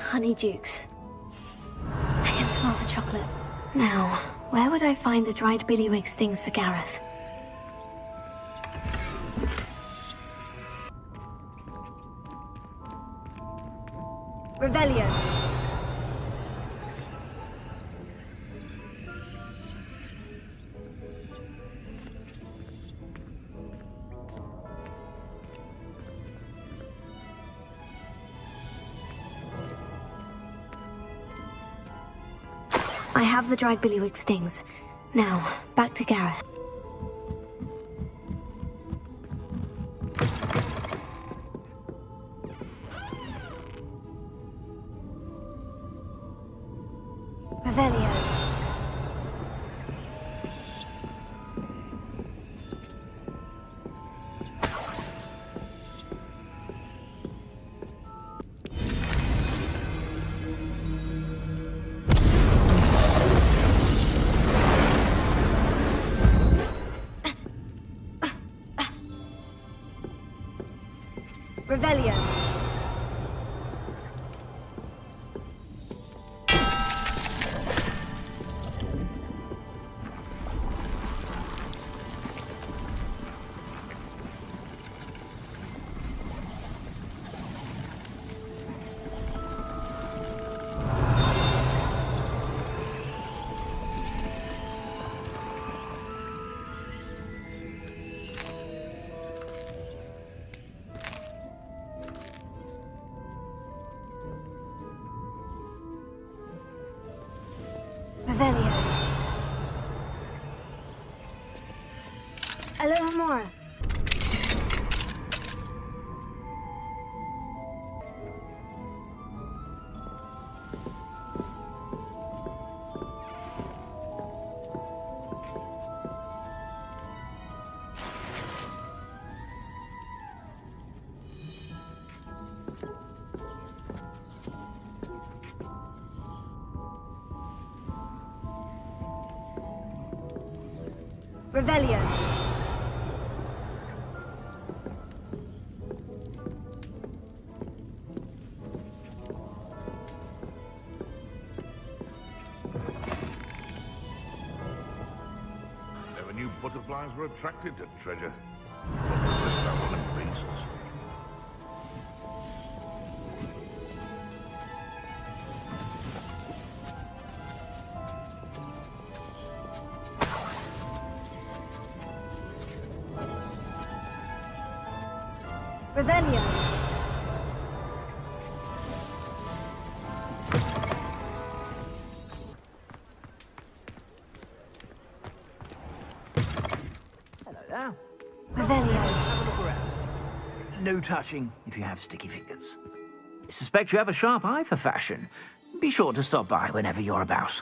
Honeydukes. I can smell the chocolate. Now, where would I find the dried billywig stings for Gareth? Revelio. I have the dried billywig stings. Now, back to Gareth. Revelio. Revelio. Revelio. A little more. Revelio. Never knew butterflies were attracted to treasure. What was this about them beasts? Revelio. Hello there. Revelio. Have a look around. No touching if you have sticky fingers. I suspect you have a sharp eye for fashion. Be sure to stop by whenever you're about.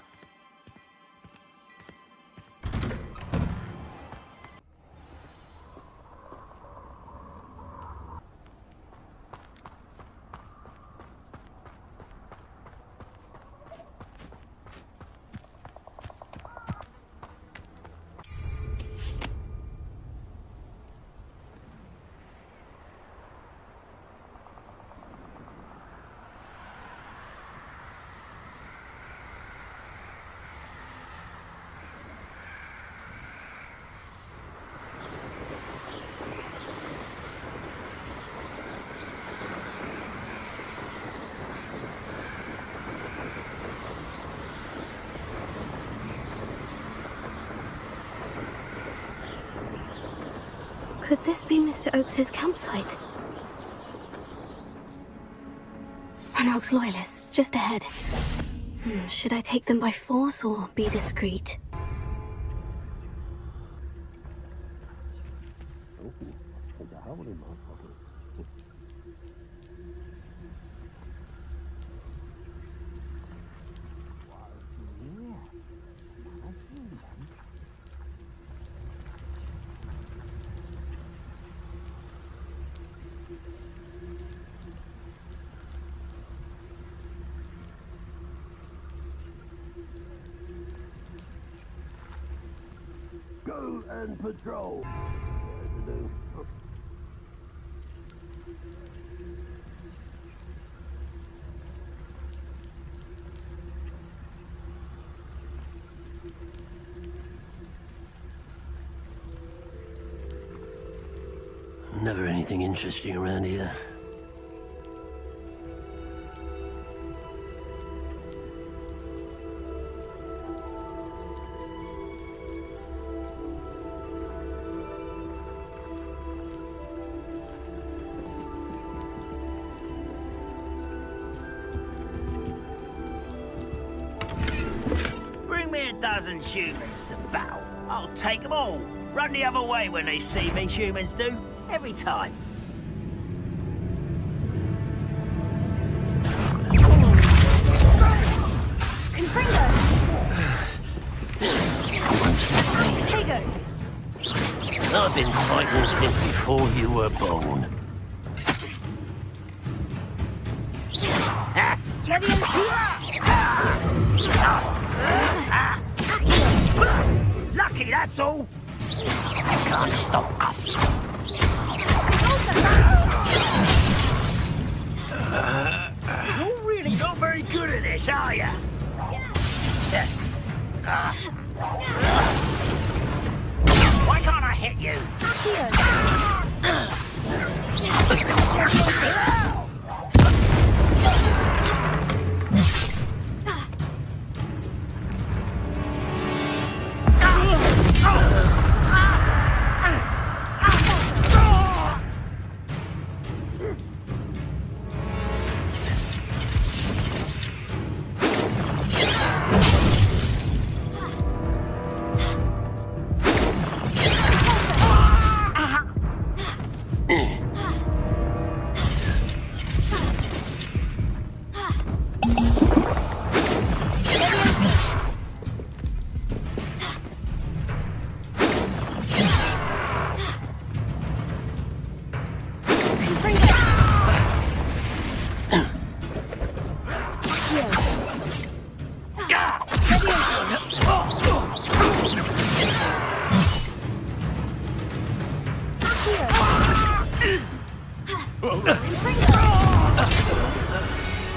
Could this be Mr. Oakes's campsite? Ranrock's loyalists, just ahead. Should I take them by force or be discreet? Go and patrol. Never anything interesting around here. Bring me a dozen humans to battle. I'll take them all. Run the other way when they see me, humans do. Every time. Confringo! Potato! I've been fighting since before you were born. Lucky, that's all. They can't stop us. You're really not very good at this, are you? Why can't I hit you?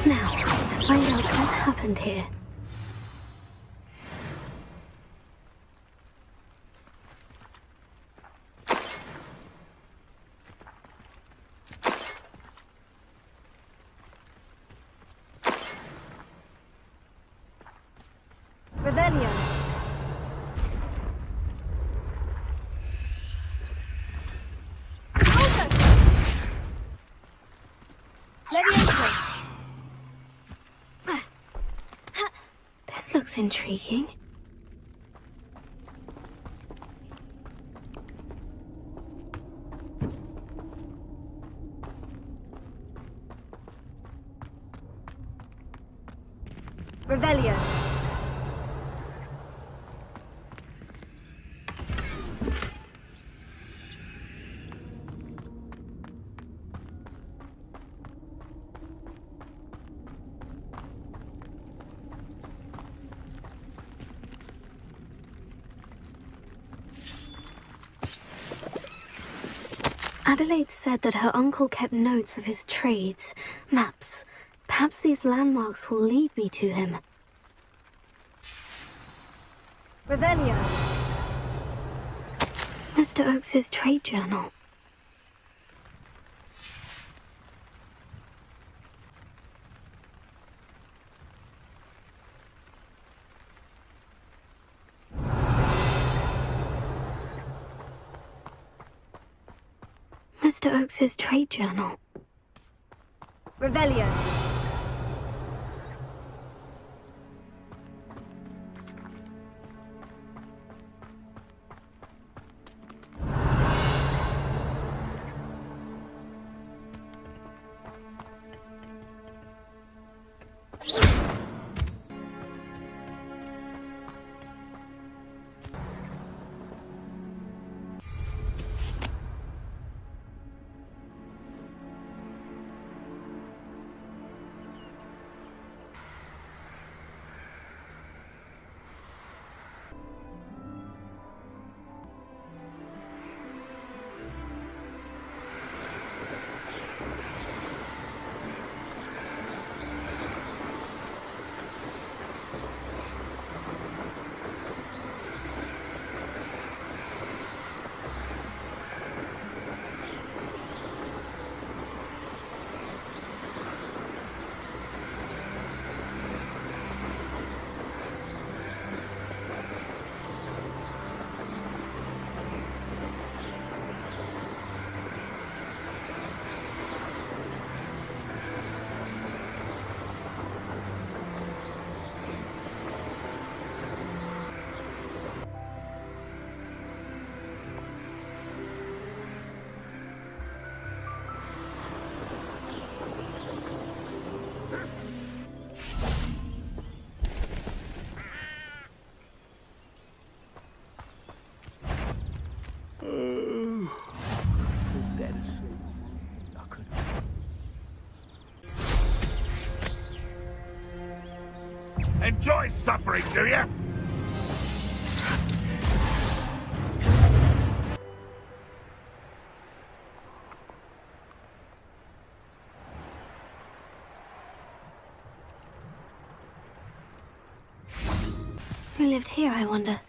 Now, to find out what happened here. Rebellion. This looks intriguing. Rebellion. Adelaide said that her uncle kept notes of his trades, maps. Perhaps these landmarks will lead me to him. Revelio. Mr. Oakes's trade journal. Mr. Oakes's trade journal. Revelio. Enjoy suffering, do you? Who lived here, I wonder?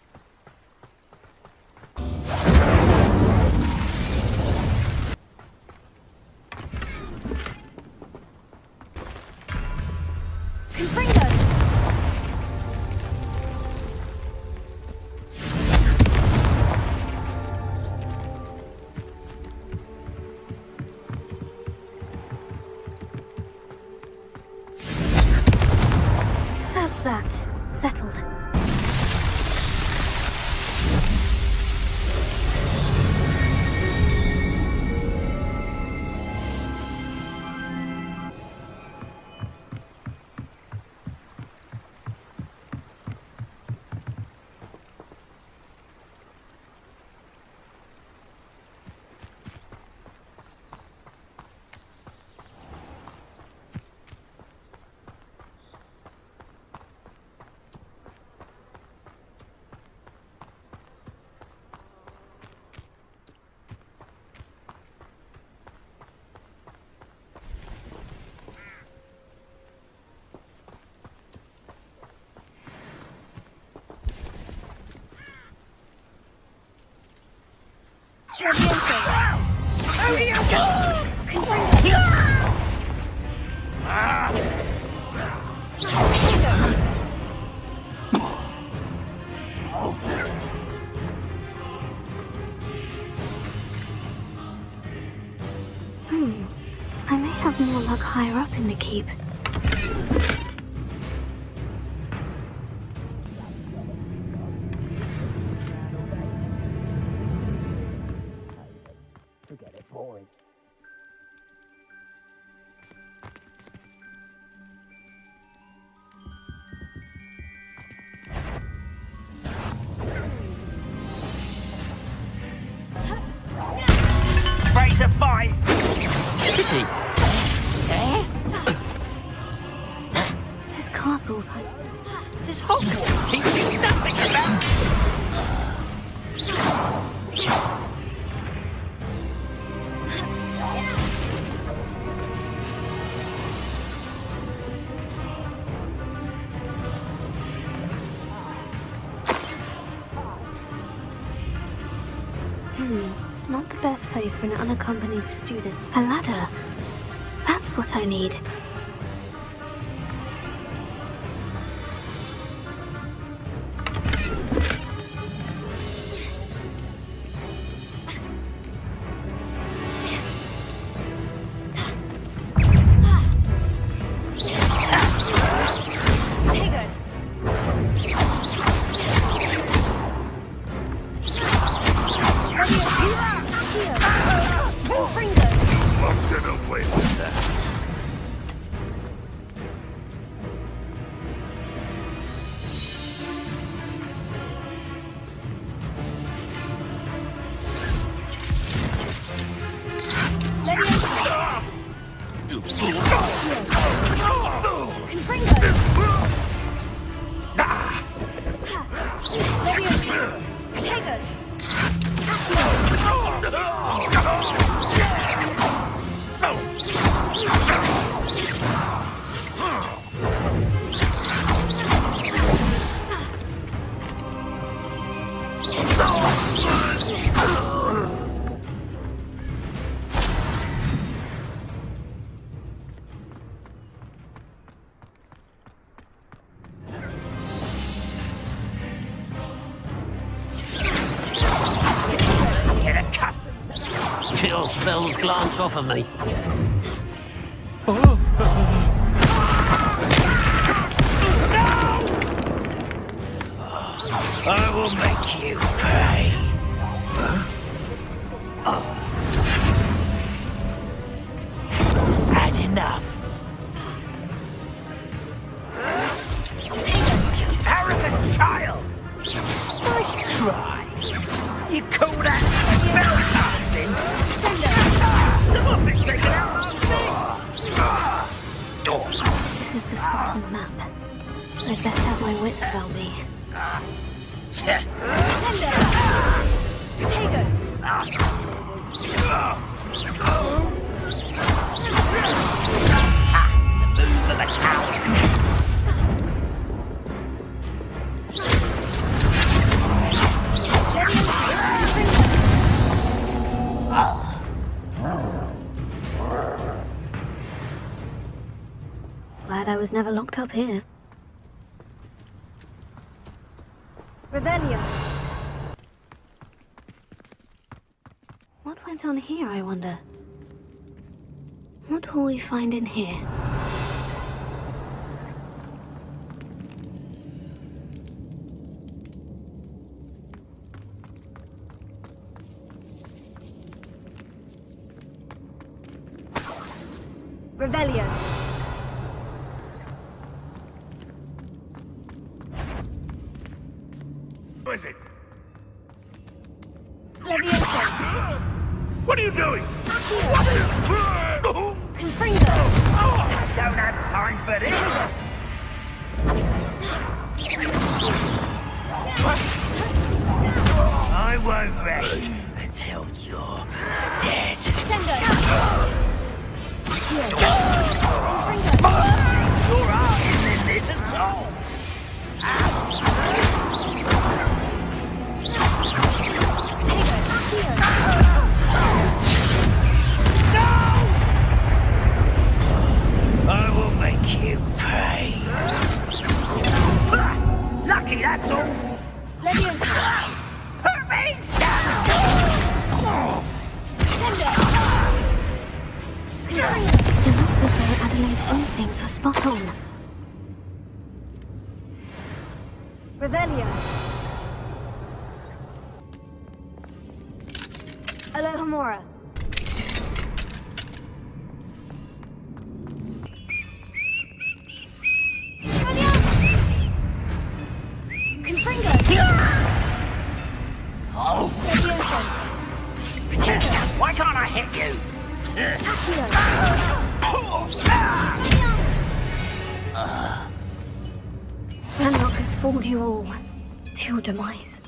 That's that. Settled. I may have more luck higher up in the keep. Ready to fight! Kitty! This castle's Does Hogwarts teach you nothing about? Not the best place for an unaccompanied student. A ladder. That's what I need. Locked it away with that. Kill spells glance off of me. I will make you pay. Had enough. Arrogant child! Nice try. You call that spellcasting? Something taken out last thing! This is the spot on the map. I'd best have my wits about me. Tch. Sender! Potato! The move of a coward. Glad I was never locked up here. Revelio. What went on here, I wonder? What will we find in here? Revelio. Who is it? Leviosa. What are you doing? Confringo. Don't have time for this. I won't rest until you're dead. Sendo. Here. Your art isn't in this at all. I will make you pay. Lucky, that's all. Leviosa. Hurt me! It looks as though Adelaide's instincts were spot on. Revelio. Alohomora. Confringo. Oh, Leviosa. why can't I hit you? Ranrock has fooled you all to your demise.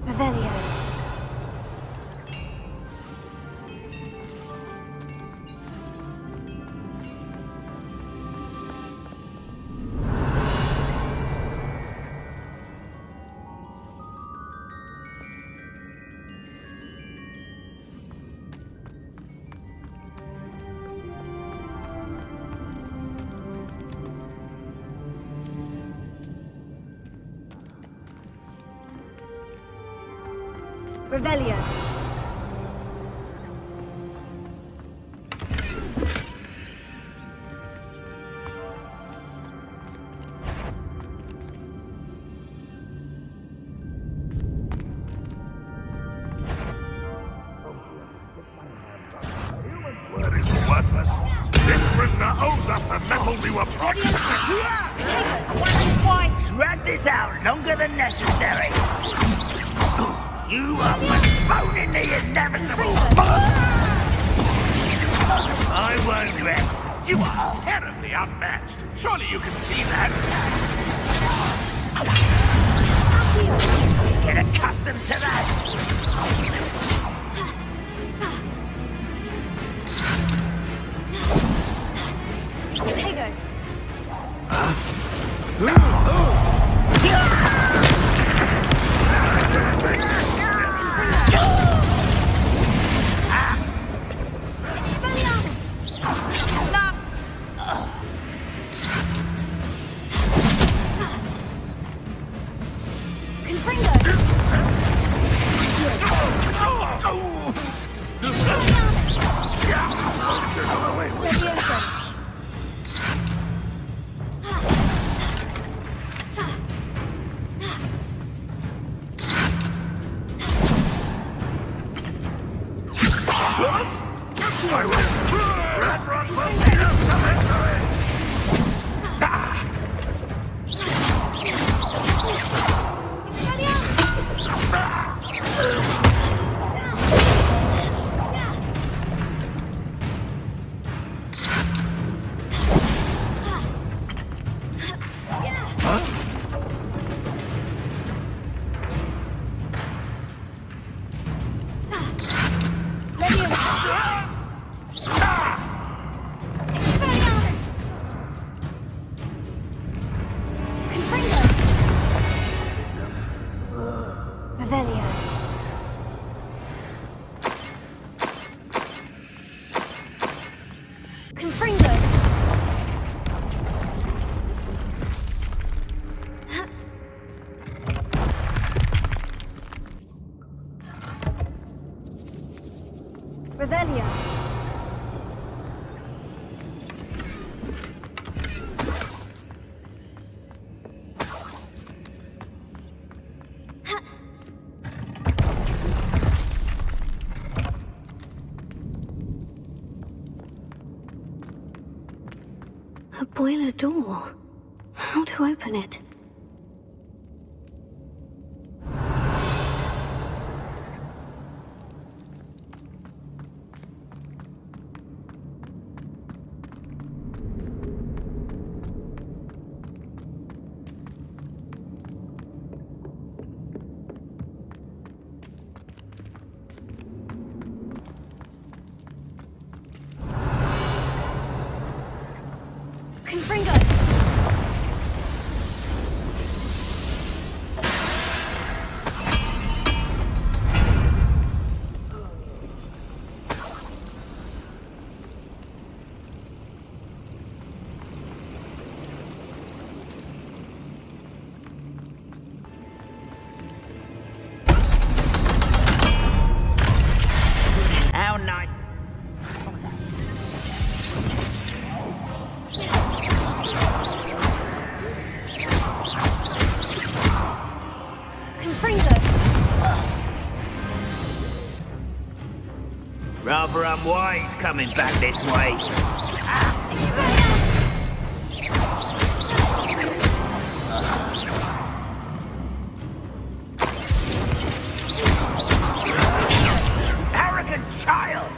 Revelio. Revelio. Word is worthless. This prisoner owes us the metal we were promised. Why drag this out longer than necessary? You are postponing the inevitable. I won't rest. You are terribly outmatched. Surely you can see that. Get accustomed to that. Potato. What A boiler door. How to open it? Confringo! How nice. Confringo! Rather unwise coming back this way. Arrogant child!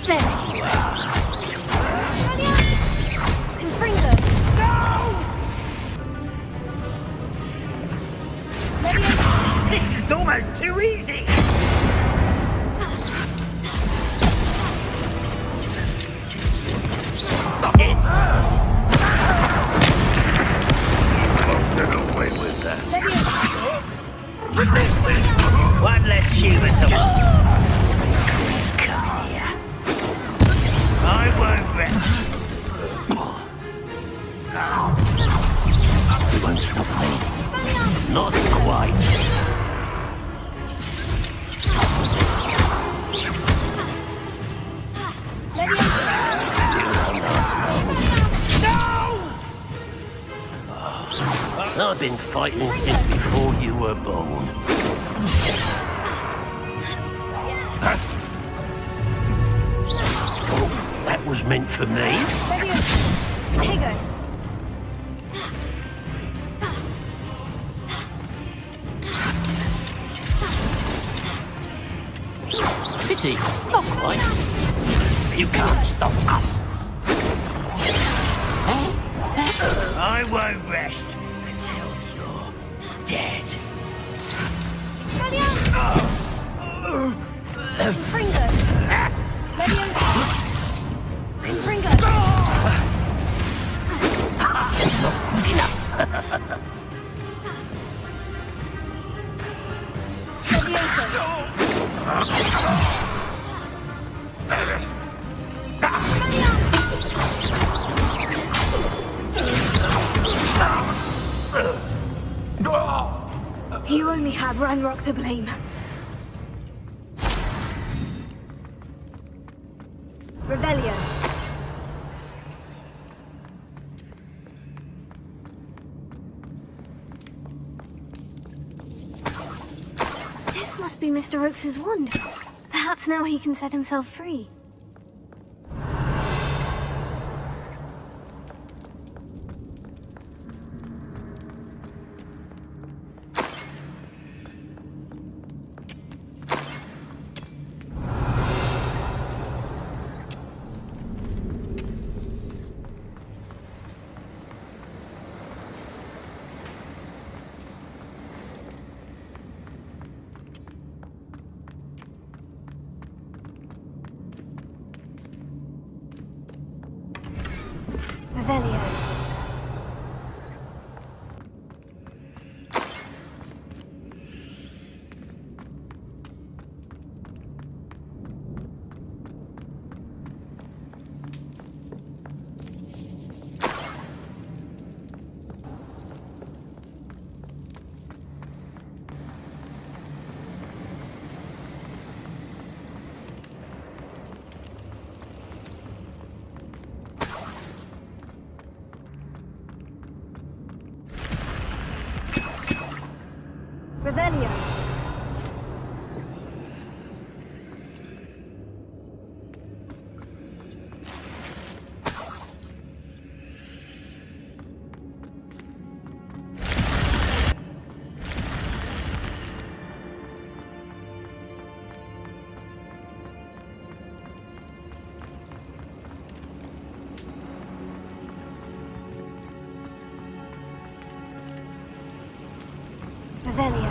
There you are. Confringo! This is almost too easy! Get away with that. One less human to... Come here. I won't rest. You won't stop me. Not quite. I've been fighting since before you were born. Oh, that was meant for me. Tego! Pity, not quite. You can't stop us. I won't rest until you're dead. Confringo! Confringo! You only have Ranrock to blame. Rebellion. This must be Mr. Oakes's wand. Perhaps now he can set himself free. Revelio. Revelio.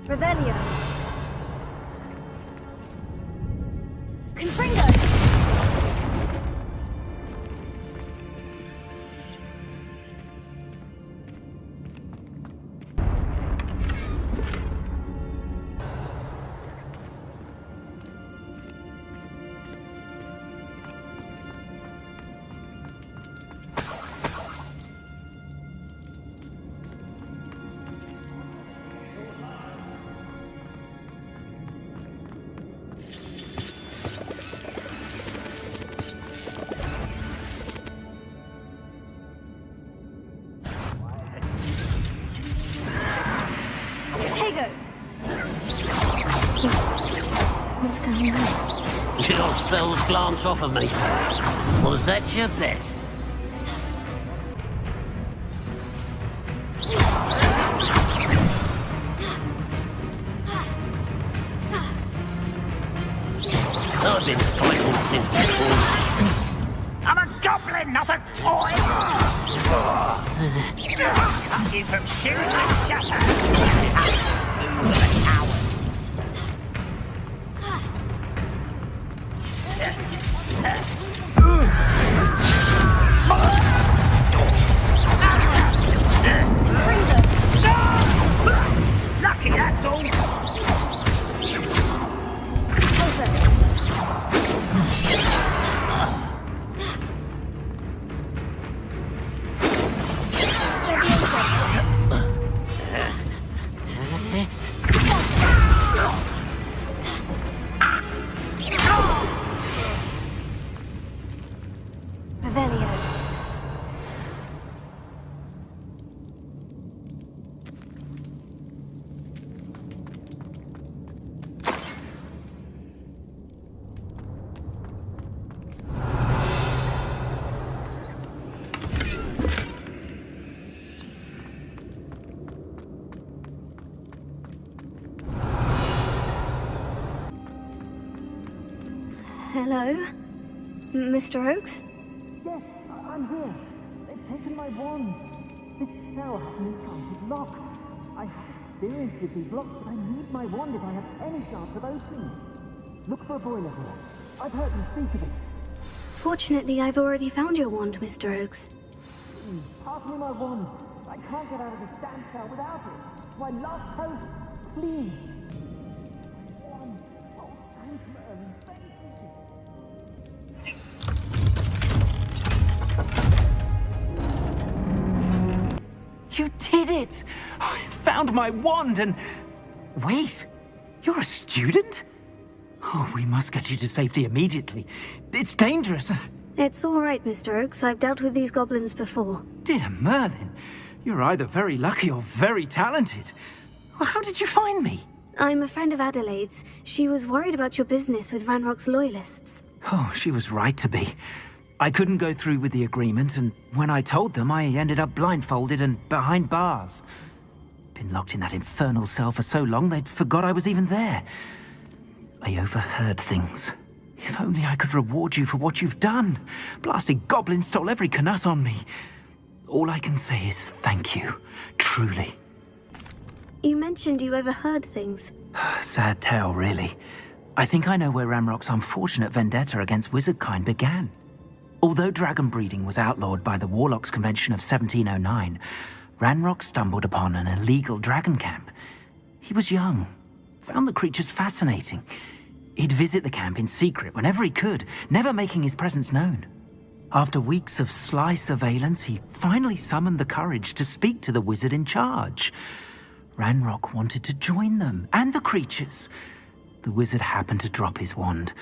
Revelio. Confringo. What's down there? Your spells glance off of me. Was that your bet? I've been fighting since before. I'm a goblin, not a toy! Cut you from shoes to shatter! Move of a coward! Lucky, that's all! Hello? Mr. Oakes? Yes, I'm here. They've taken my wand. This cell has an enchanted lock. I have experience with these locks, but I need my wand if I have any chance of opening. Look for a boiler here. I've heard them speak of it. Fortunately, I've already found your wand, Mr. Oakes. Please, pass me my wand. I can't get out of this damn cell without it. It's my last hope. Please. Wand. Oh, thank Merlin. Thank you. You did it! I found my wand and... Wait, you're a student? Oh, we must get you to safety immediately. It's dangerous. It's all right, Mr. Oakes. I've dealt with these goblins before. Dear Merlin, you're either very lucky or very talented. Well, how did you find me? I'm a friend of Adelaide's. She was worried about your business with Ranrock's loyalists. Oh, she was right to be. I couldn't go through with the agreement, and when I told them, I ended up blindfolded and behind bars. Been locked in that infernal cell for so long, they'd forgot I was even there. I overheard things. If only I could reward you for what you've done. Blasted goblins stole every canut on me. All I can say is thank you, truly. You mentioned you overheard things. Sad tale, really. I think I know where Ranrock's unfortunate vendetta against wizardkind began. Although dragon breeding was outlawed by the Warlocks Convention of 1709, Ranrock stumbled upon an illegal dragon camp. He was young, found the creatures fascinating. He'd visit the camp in secret whenever he could, never making his presence known. After weeks of sly surveillance, he finally summoned the courage to speak to the wizard in charge. Ranrock wanted to join them, and the creatures. The wizard happened to drop his wand.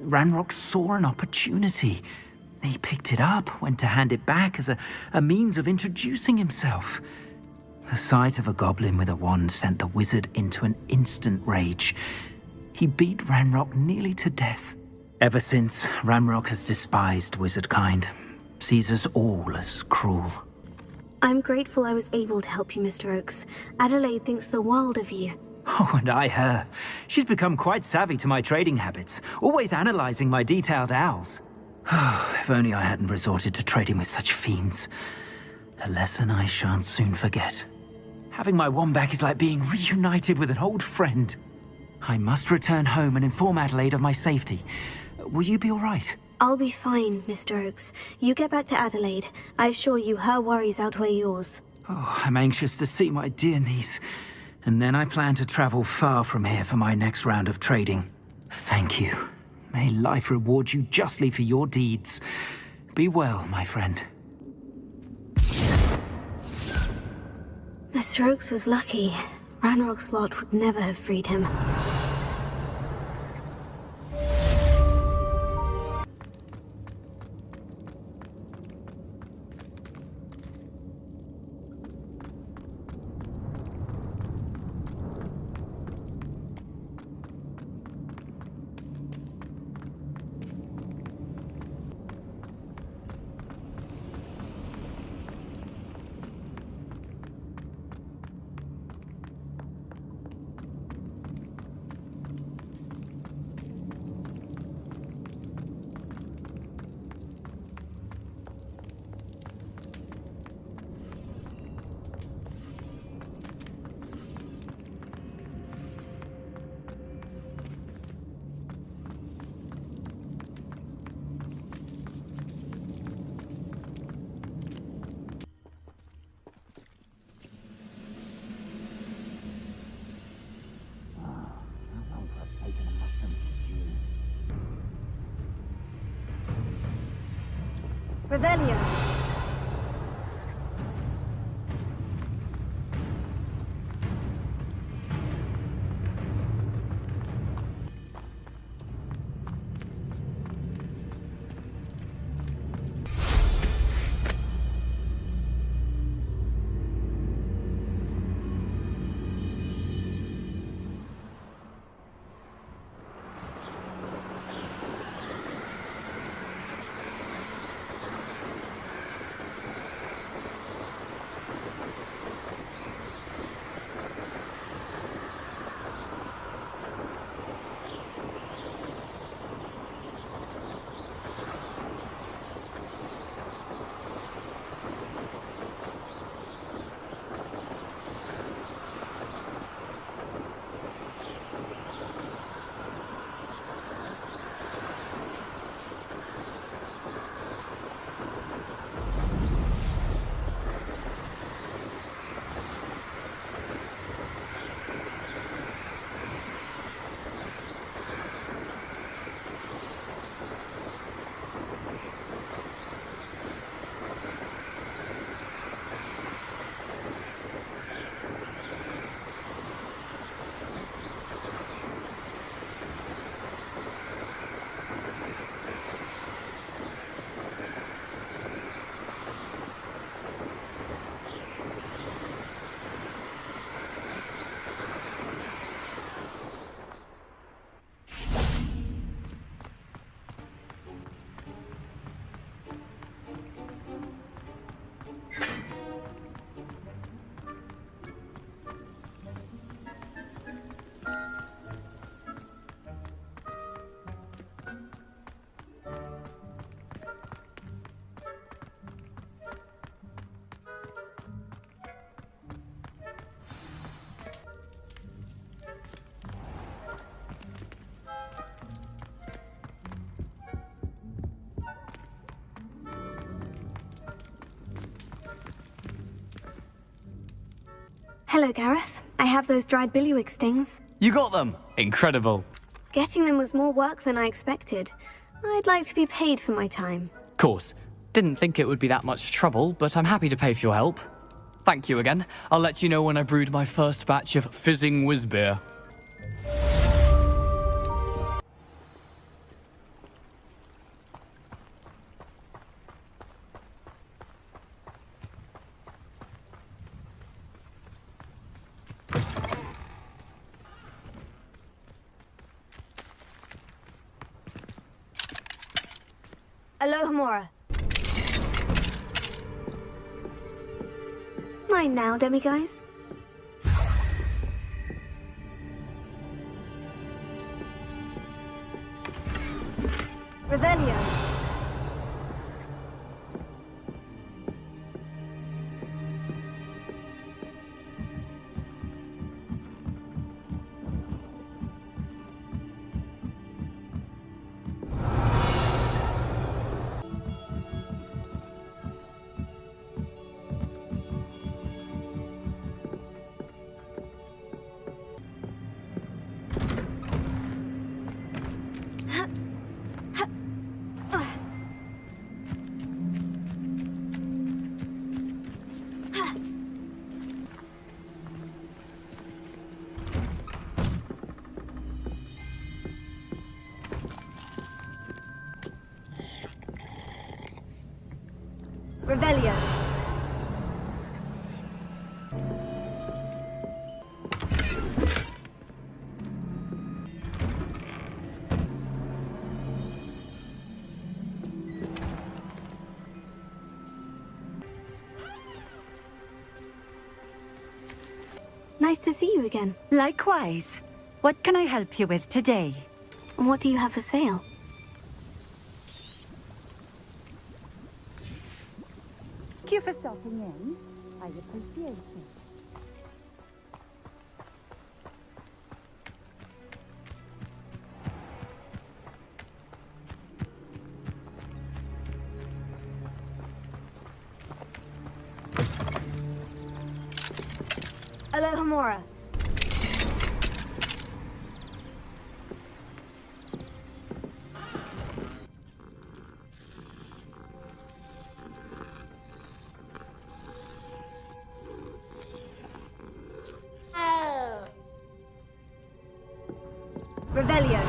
Ranrock saw an opportunity. He picked it up, went to hand it back as a means of introducing himself. The sight of a goblin with a wand sent the wizard into an instant rage. He beat Ranrock nearly to death. Ever since, Ranrock has despised wizardkind, sees us all as cruel. I'm grateful I was able to help you, Mr. Oakes. Adelaide thinks the world of you. Oh, and I her. She's become quite savvy to my trading habits, always analyzing my detailed owls. If only I hadn't resorted to trading with such fiends. A lesson I shan't soon forget. Having my wand back is like being reunited with an old friend. I must return home and inform Adelaide of my safety. Will you be all right? I'll be fine, Mr. Oakes. You get back to Adelaide. I assure you her worries outweigh yours. Oh, I'm anxious to see my dear niece. And then I plan to travel far from here for my next round of trading. Thank you. May life reward you justly for your deeds. Be well, my friend. Mr. Oakes was lucky. Ranrock's lot would never have freed him. Revelio. Hello, Gareth. I have those dried billywig stings. You got them! Incredible. Getting them was more work than I expected. I'd like to be paid for my time. Course. Didn't think it would be that much trouble, but I'm happy to pay for your help. Thank you again. I'll let you know when I brewed my first batch of fizzing whiz beer. Alohomora. Mine now, demiguise. Revelio. Revelio. Nice to see you again. Likewise. What can I help you with today? And what do you have for sale? Thank you for stopping in. I appreciate it. Alohomora. Revelio.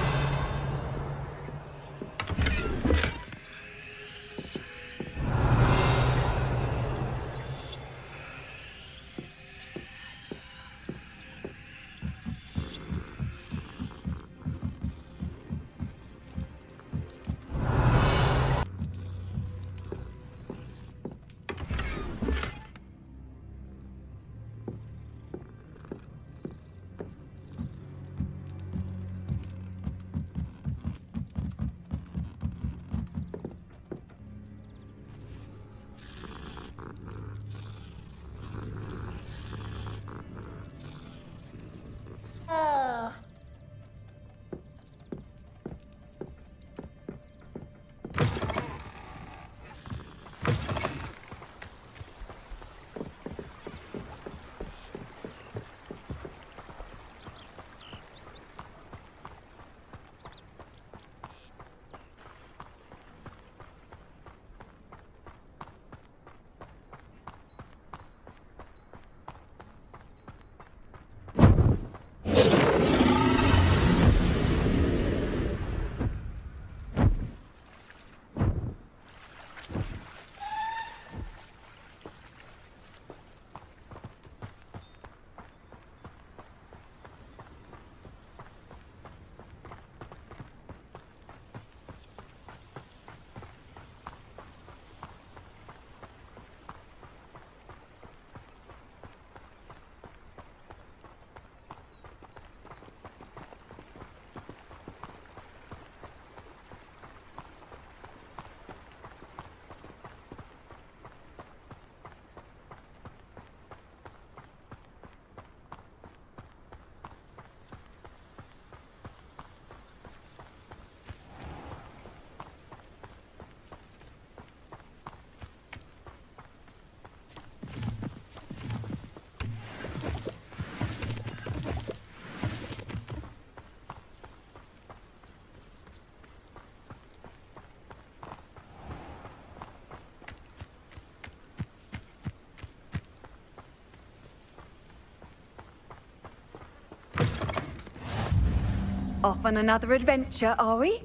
Off on another adventure, are we?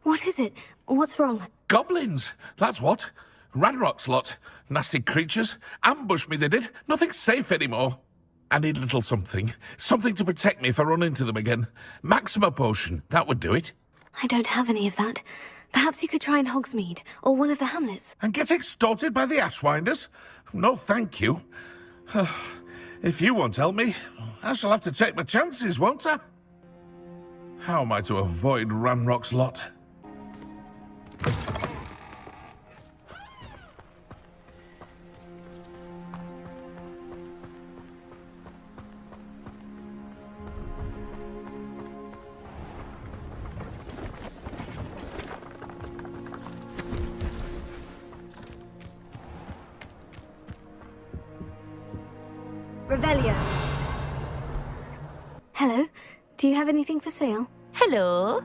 What is it? What's wrong? Goblins, that's what. Ranrock's lot. Nasty creatures. Ambushed me, they did. Nothing's safe anymore. I need a little something. Something to protect me if I run into them again. Maxima potion, that would do it. I don't have any of that. Perhaps you could try in Hogsmeade, or one of the hamlets. And get extorted by the Ashwinders? No, thank you. If you won't help me, I shall have to take my chances, won't I? How am I to avoid Ranrock's lot? Revelio. Hello. Do you have anything for sale? Hello.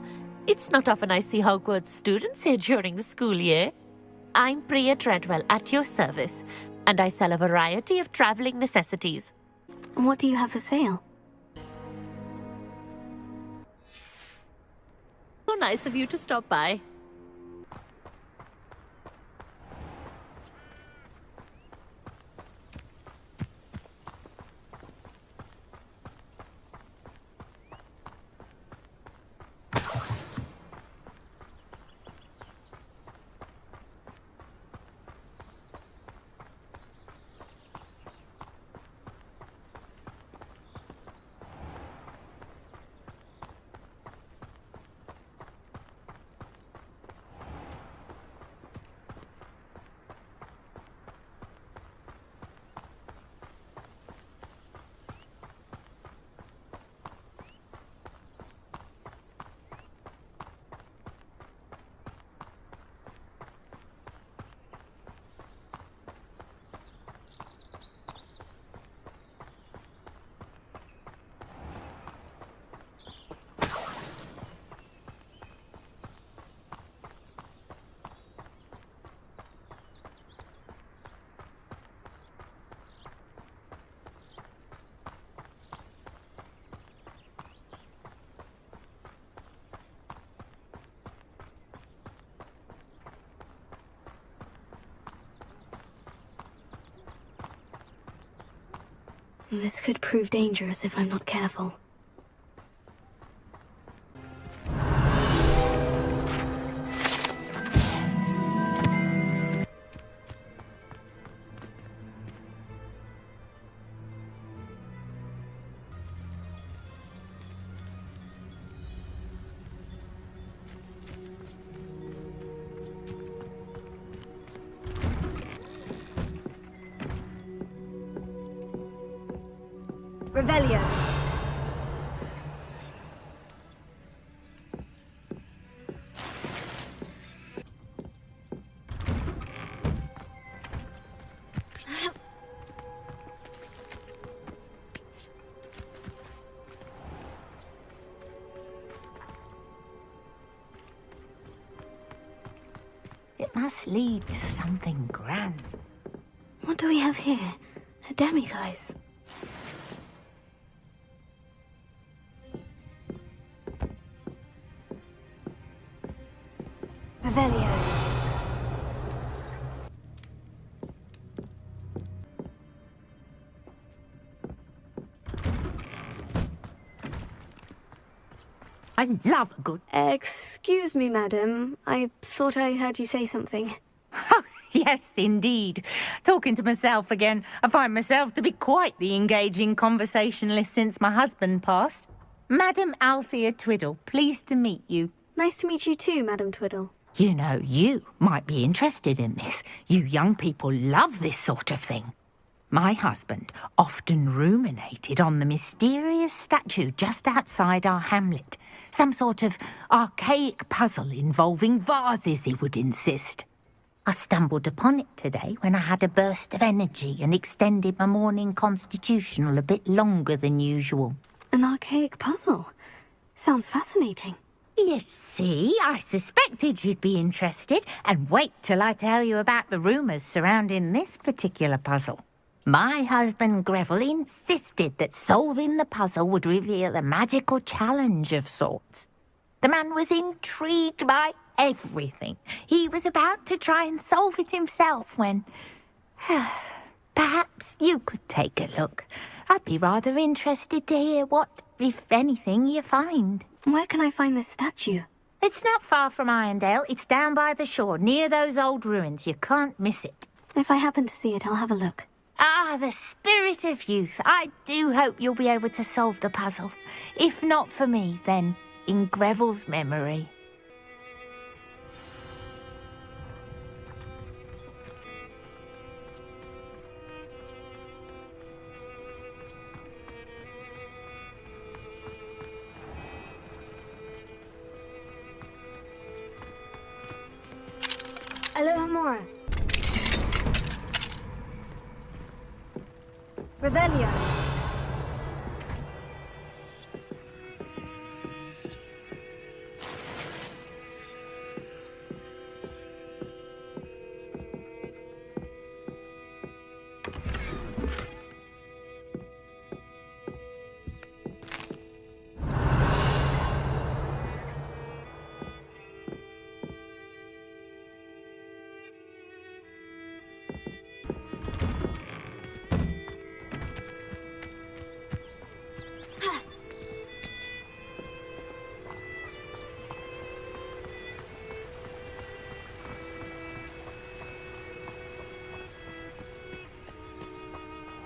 It's not often I see Hogwarts students here during the school year. I'm Priya Treadwell at your service, and I sell a variety of travelling necessities. What do you have for sale? So nice of you to stop by. This could prove dangerous if I'm not careful. Revelio. It must lead to something grand. What do we have here? A demiguise. Revelio. I love a good... Excuse me, madam. I thought I heard you say something. Yes, indeed. Talking to myself again. I find myself to be quite the engaging conversationalist since my husband passed. Madam Althea Twiddle, pleased to meet you. Nice to meet you too, Madam Twiddle. You know, you might be interested in this. You young people love this sort of thing. My husband often ruminated on the mysterious statue just outside our hamlet. Some sort of archaic puzzle involving vases, he would insist. I stumbled upon it today when I had a burst of energy and extended my morning constitutional a bit longer than usual. An archaic puzzle? Sounds fascinating. You see, I suspected you'd be interested, and wait till I tell you about the rumours surrounding this particular puzzle. My husband Greville insisted that solving the puzzle would reveal a magical challenge of sorts. The man was intrigued by everything. He was about to try and solve it himself when... Perhaps you could take a look. I'd be rather interested to hear what, if anything, you find. Where can I find this statue? It's not far from Irondale. It's down by the shore, near those old ruins. You can't miss it. If I happen to see it, I'll have a look. Ah, the spirit of youth. I do hope you'll be able to solve the puzzle. If not for me, then in Greville's memory. Alohomora. Revelio.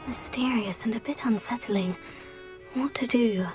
Mysterious and a bit unsettling. What to do?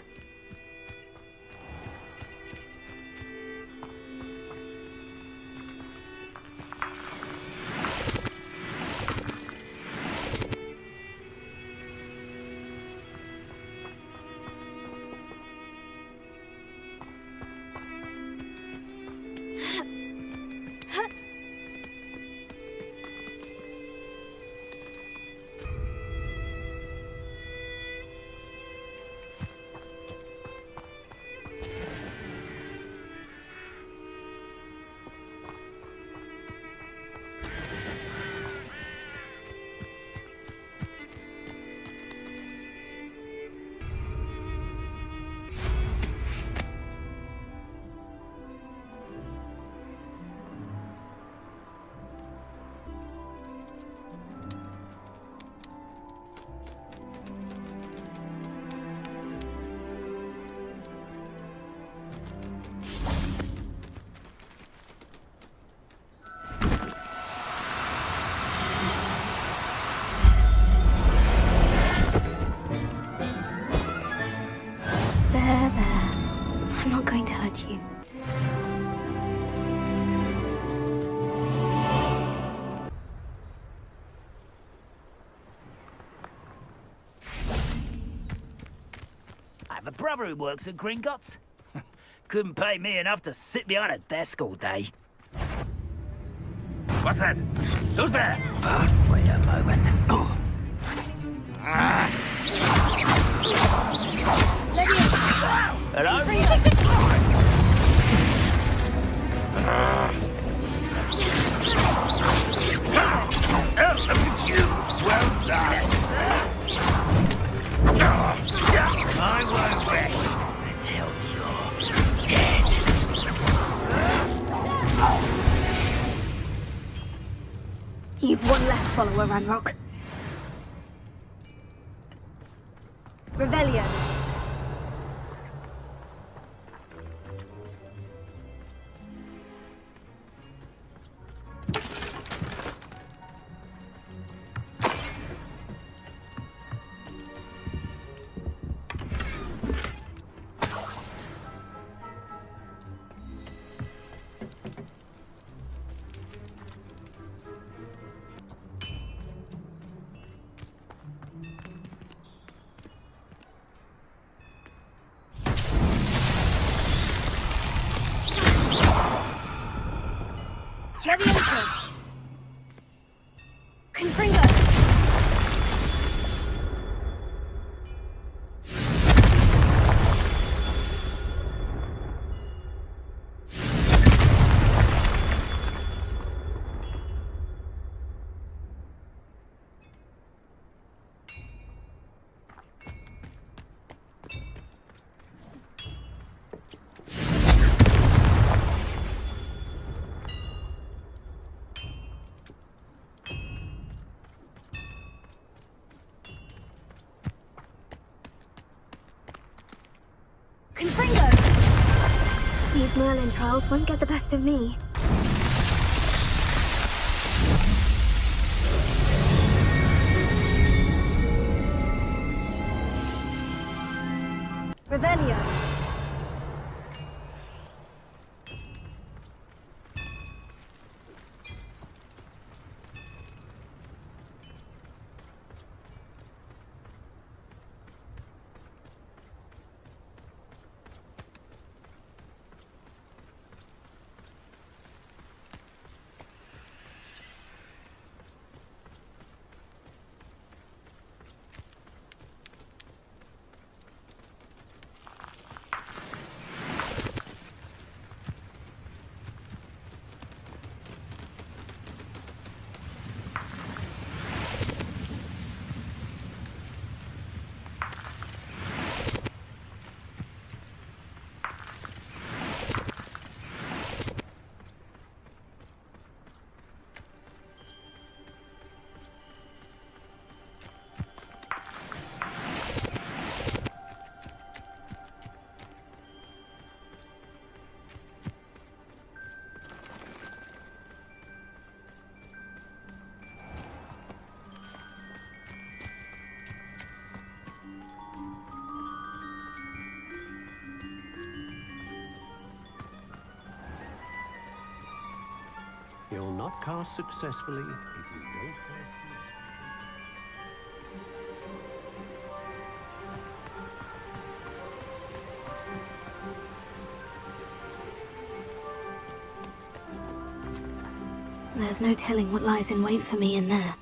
I'm not going to hurt you. I have a brother who works at Gringotts. Couldn't pay me enough to sit behind a desk all day. What's that? Who's there? Wait a moment. Hello? Oh, look at you! Well done! I won't rest until you're dead. You've one less follower, Ranrock. Revelio. Those Merlin trials won't get the best of me. Revelio. You'll not cast successfully if you don't have... There's no telling what lies in wait for me in there.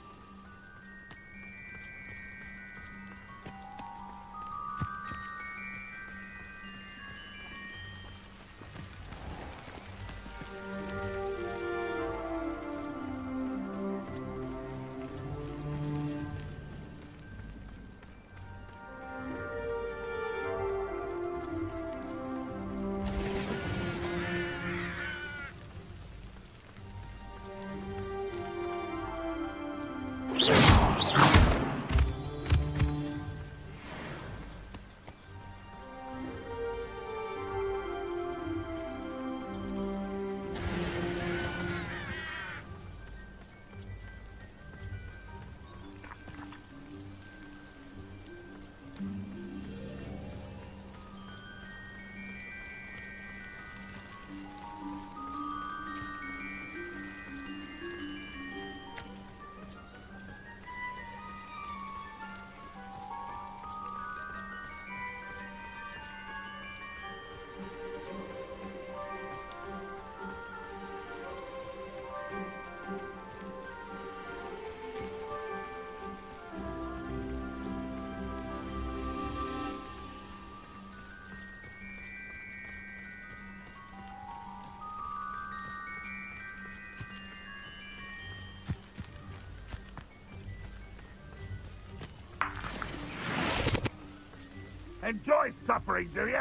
Enjoy suffering, do you?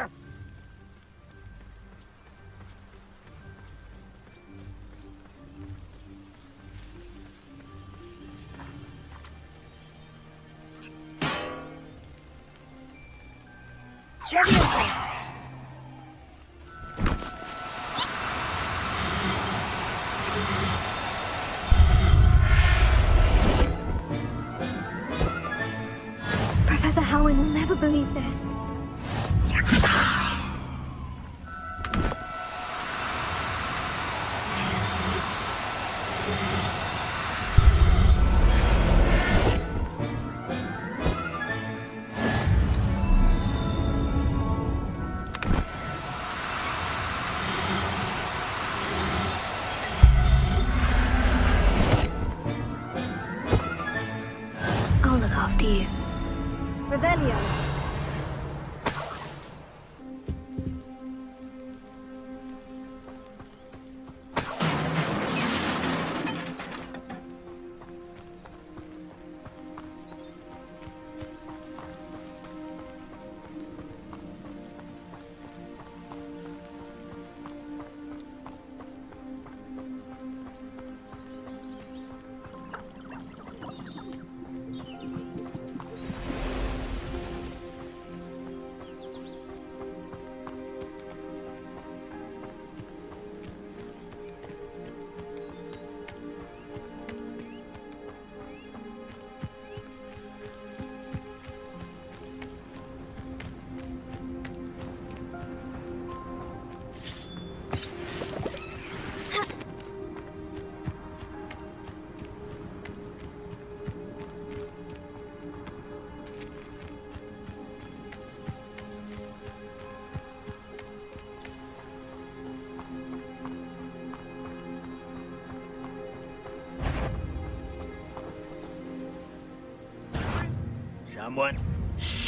Professor Howin will never believe this.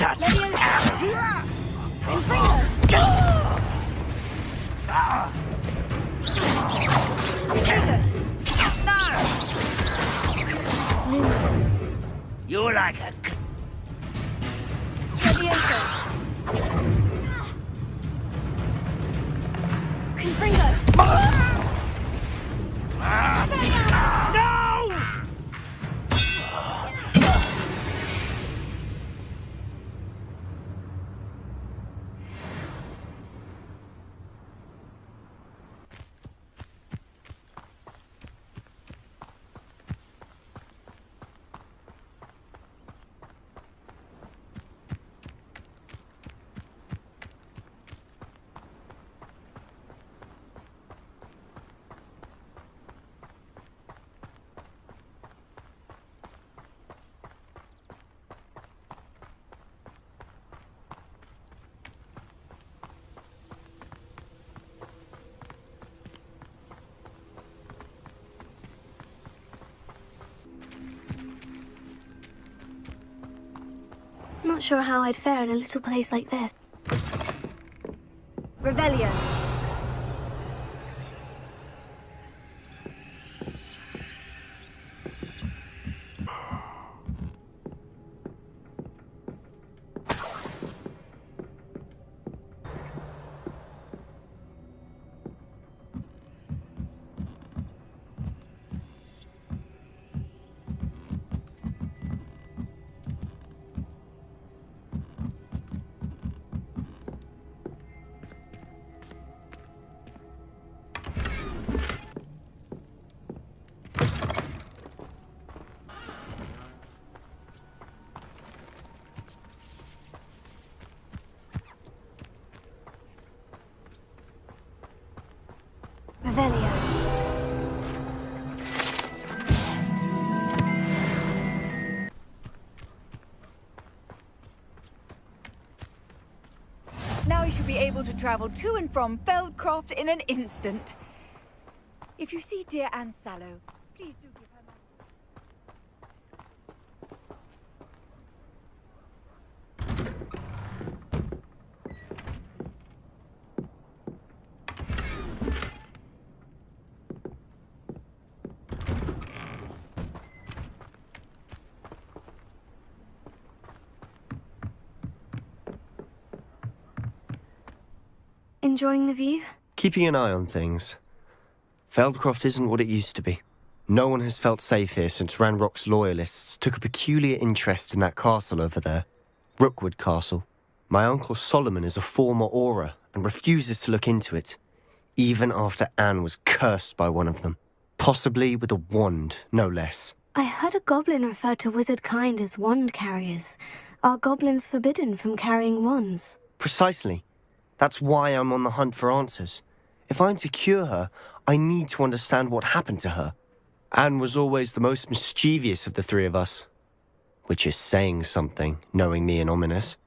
Shut Leviosa! Lumos. You're like a... Leviosa! Confringo! Not sure how I'd fare in a little place like this. Revelio. Revelio. Now we should be able to travel to and from Feldcroft in an instant. If you see dear Anne Sallow, please do give her my... Enjoying the view? Keeping an eye on things. Feldcroft isn't what it used to be. No one has felt safe here since Ranrock's loyalists took a peculiar interest in that castle over there. Rookwood Castle. My uncle Solomon is a former Auror and refuses to look into it, even after Anne was cursed by one of them. Possibly with a wand, no less. I heard a goblin refer to wizard kind as wand carriers. Are goblins forbidden from carrying wands? Precisely. That's why I'm on the hunt for answers. If I'm to cure her, I need to understand what happened to her. Anne was always the most mischievous of the three of us. Which is saying something, knowing me and Ominous.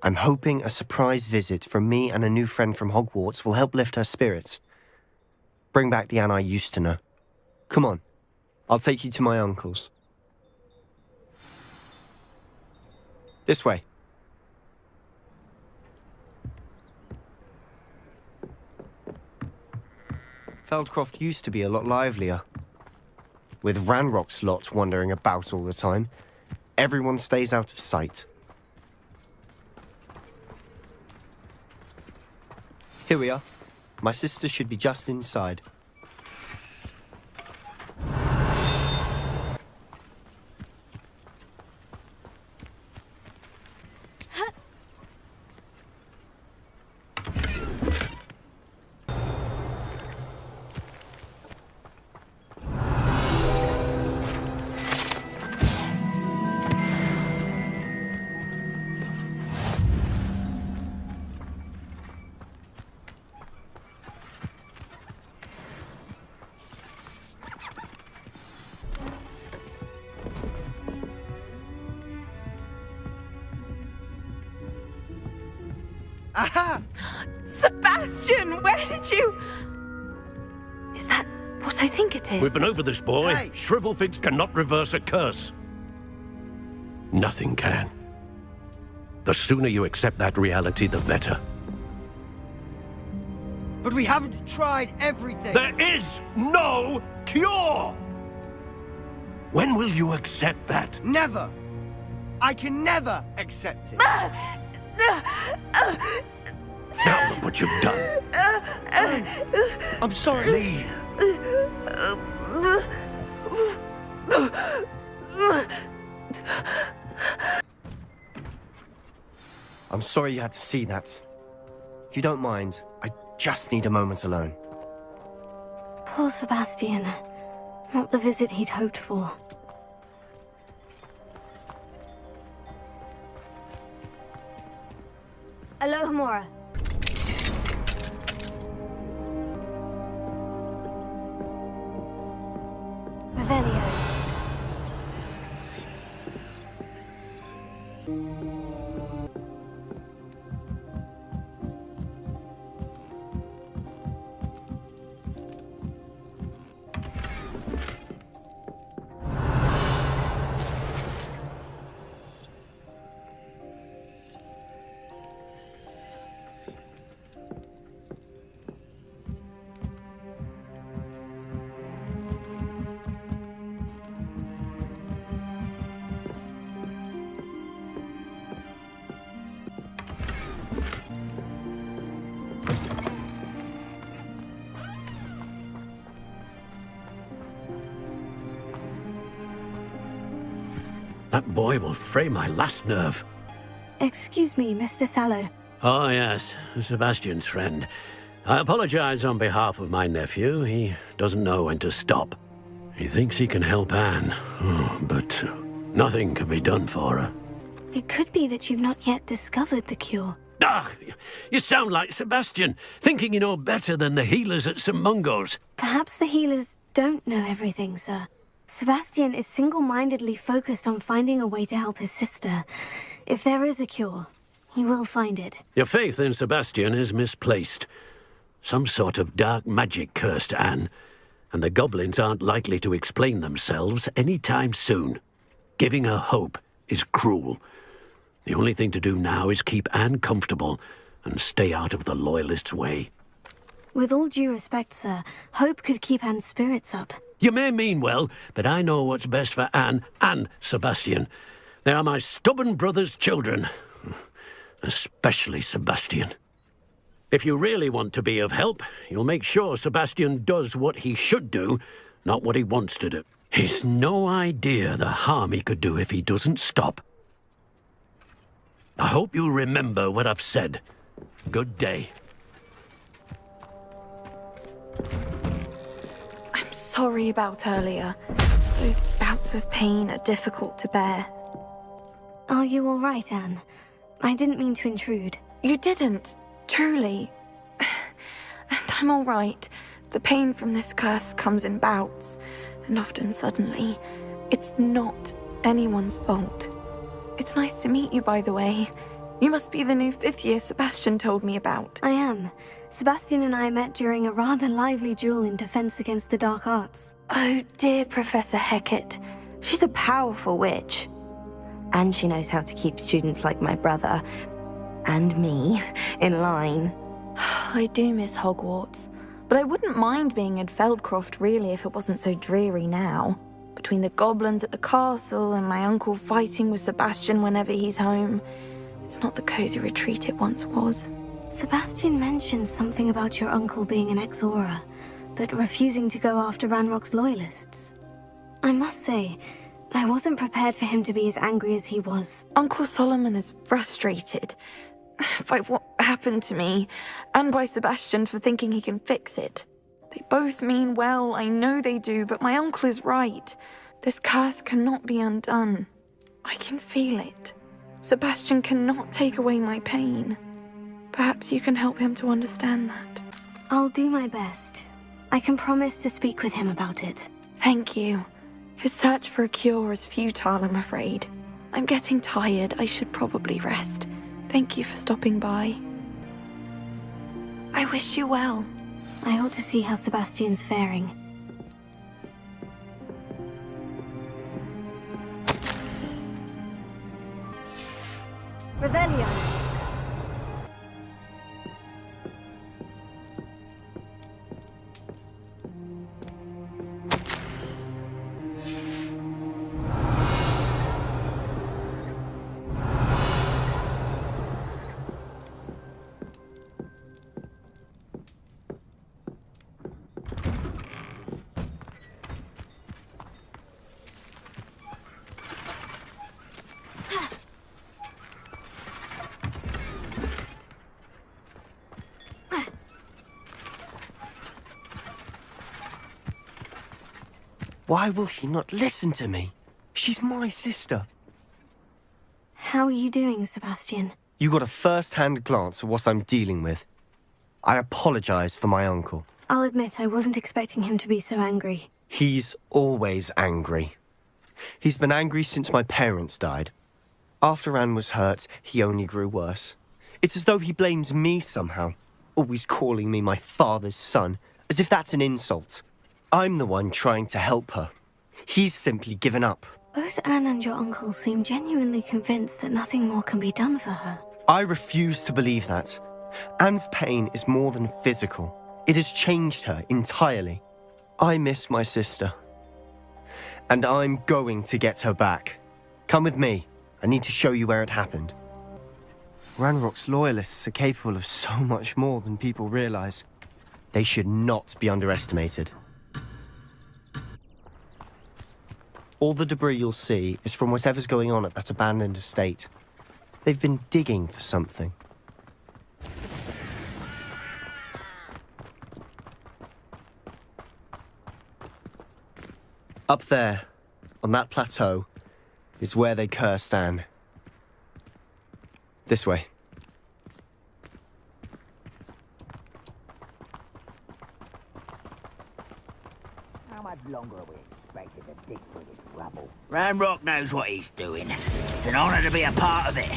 I'm hoping a surprise visit from me and a new friend from Hogwarts will help lift her spirits. Bring back the Anne I used to know. Come on, I'll take you to my uncle's. This way. Feldcroft used to be a lot livelier. With Ranrock's lot wandering about all the time, everyone stays out of sight. Here we are. My sister should be just inside. Aha! Sebastian, where did you... Is that what I think it is? We've been over this, boy. Hey. Shrivelfigs cannot reverse a curse. Nothing can. The sooner you accept that reality, the better. But we haven't tried everything. There is no cure! When will you accept that? Never. I can never accept it. Now look what you've done. I'm sorry. I'm sorry you had to see that. If you don't mind, I just need a moment alone. Poor Sebastien. Not the visit he'd hoped for. Alohomora. Revelio. That boy will fray my last nerve. Excuse me, Mr. Sallow. Oh, yes, Sebastian's friend. I apologize on behalf of my nephew. He doesn't know when to stop. He thinks he can help Anne, but nothing can be done for her. It could be that you've not yet discovered the cure. Ah, you sound like Sebastian, thinking you know better than the healers at St. Mungo's. Perhaps the healers don't know everything, sir. Sebastien is single-mindedly focused on finding a way to help his sister. If there is a cure, he will find it. Your faith in Sebastian is misplaced. Some sort of dark magic cursed Anne, and the goblins aren't likely to explain themselves any time soon. Giving her hope is cruel. The only thing to do now is keep Anne comfortable and stay out of the Loyalists' way. With all due respect, sir, hope could keep Anne's spirits up. You may mean well, but I know what's best for Anne and Sebastian. They are my stubborn brother's children. Especially Sebastian. If you really want to be of help, you'll make sure Sebastian does what he should do, not what he wants to do. He's no idea the harm he could do if he doesn't stop. I hope you remember what I've said. Good day. I'm sorry about earlier. Those bouts of pain are difficult to bear. Are you all right, Anne? I didn't mean to intrude. You didn't, truly. And I'm all right. The pain from this curse comes in bouts, and often suddenly. It's not anyone's fault. It's nice to meet you, by the way. You must be the new 5th year Sebastien told me about. I am. Sebastien and I met during a rather lively duel in Defense Against the Dark Arts. Oh, dear Professor Hecat. She's a powerful witch. And she knows how to keep students like my brother, and me, in line. I do miss Hogwarts, but I wouldn't mind being in Feldcroft really if it wasn't so dreary now. Between the goblins at the castle and my uncle fighting with Sebastien whenever he's home, it's not the cozy retreat it once was. Sebastien mentioned something about your uncle being an ex-Auror, but refusing to go after Ranrock's loyalists. I must say, I wasn't prepared for him to be as angry as he was. Uncle Solomon is frustrated by what happened to me, and by Sebastien for thinking he can fix it. They both mean well, I know they do, but my uncle is right. This curse cannot be undone. I can feel it. Sebastien cannot take away my pain. Perhaps you can help him to understand that. I'll do my best. I can promise to speak with him about it. Thank you. His search for a cure is futile, I'm afraid. I'm getting tired. I should probably rest. Thank you for stopping by. I wish you well. I ought to see how Sebastian's faring. Revelio. Why will he not listen to me? She's my sister. How are you doing, Sebastien? You got a first-hand glance at what I'm dealing with. I apologize for my uncle. I'll admit I wasn't expecting him to be so angry. He's always angry. He's been angry since my parents died. After Anne was hurt, he only grew worse. It's as though he blames me somehow, always calling me my father's son, as if that's an insult. I'm the one trying to help her. He's simply given up. Both Anne and your uncle seem genuinely convinced that nothing more can be done for her. I refuse to believe that. Anne's pain is more than physical. It has changed her entirely. I miss my sister. And I'm going to get her back. Come with me. I need to show you where it happened. Ranrock's loyalists are capable of so much more than people realize. They should not be underestimated. All the debris you'll see is from whatever's going on at that abandoned estate. They've been digging for something. Up there, on that plateau, is where they cursed Anne. This way. How much longer are we expected to dig through this rubble? Ranrock knows what he's doing. It's an honor to be a part of it.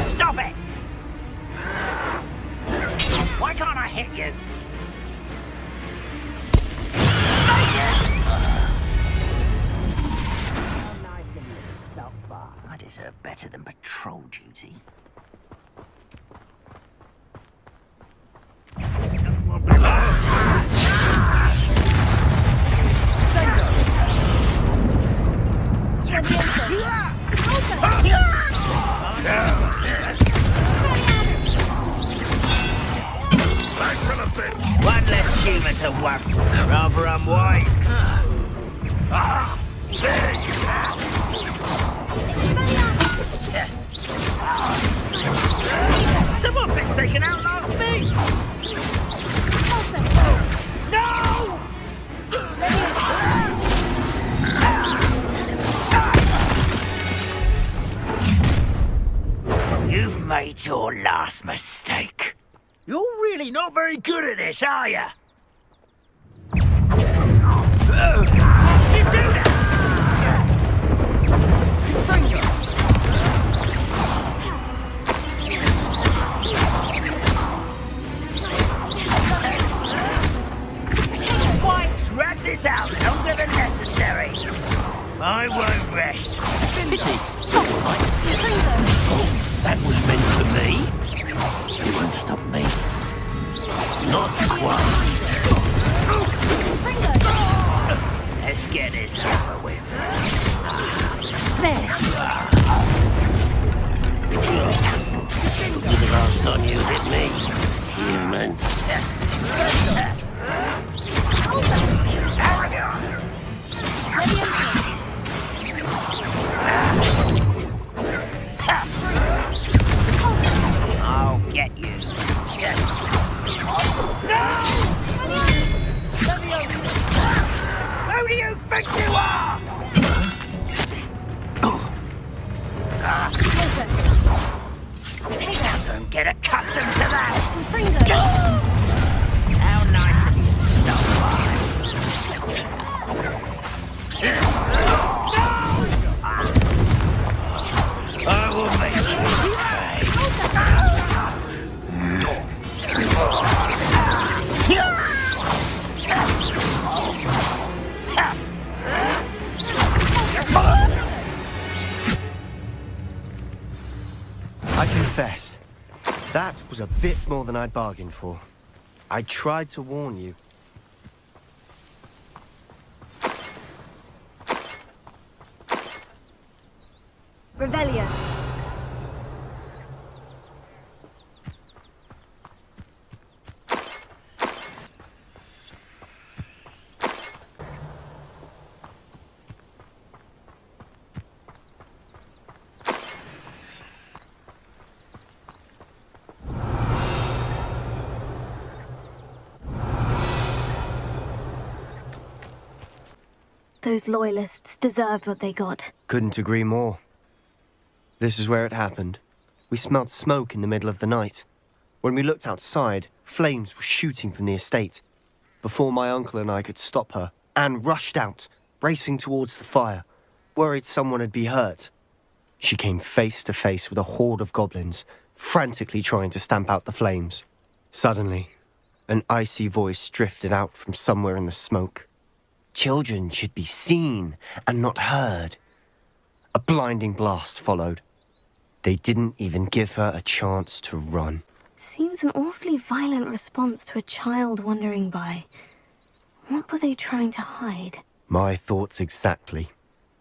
Stop it! Why can't I hit you? I deserve better than patrol duty. One less humour to worry. Rather unwise. Someone thinks they can outlast me! No! You've made your last mistake. You're really not very good at this, are you? How did you do that? Drag this out longer than necessary. I won't rest. That was meant for me. You won't stop me. Not quite. Let's get this over with. There. The last time you hit me, human. I'll get you. No! Who do you think you are? Don't get accustomed to that. How nice of you to stop by. I will make you pay. That was a bit more than I'd bargained for. I tried to warn you. Revelio. Those loyalists deserved what they got. Couldn't agree more. This is where it happened. We smelled smoke in the middle of the night. When we looked outside, flames were shooting from the estate. Before my uncle and I could stop her, Anne rushed out, racing towards the fire, worried someone had been hurt. She came face to face with a horde of goblins, frantically trying to stamp out the flames. Suddenly, an icy voice drifted out from somewhere in the smoke. Children should be seen and not heard. A blinding blast followed. They didn't even give her a chance to run. Seems an awfully violent response to a child wandering by. What were they trying to hide? My thoughts exactly.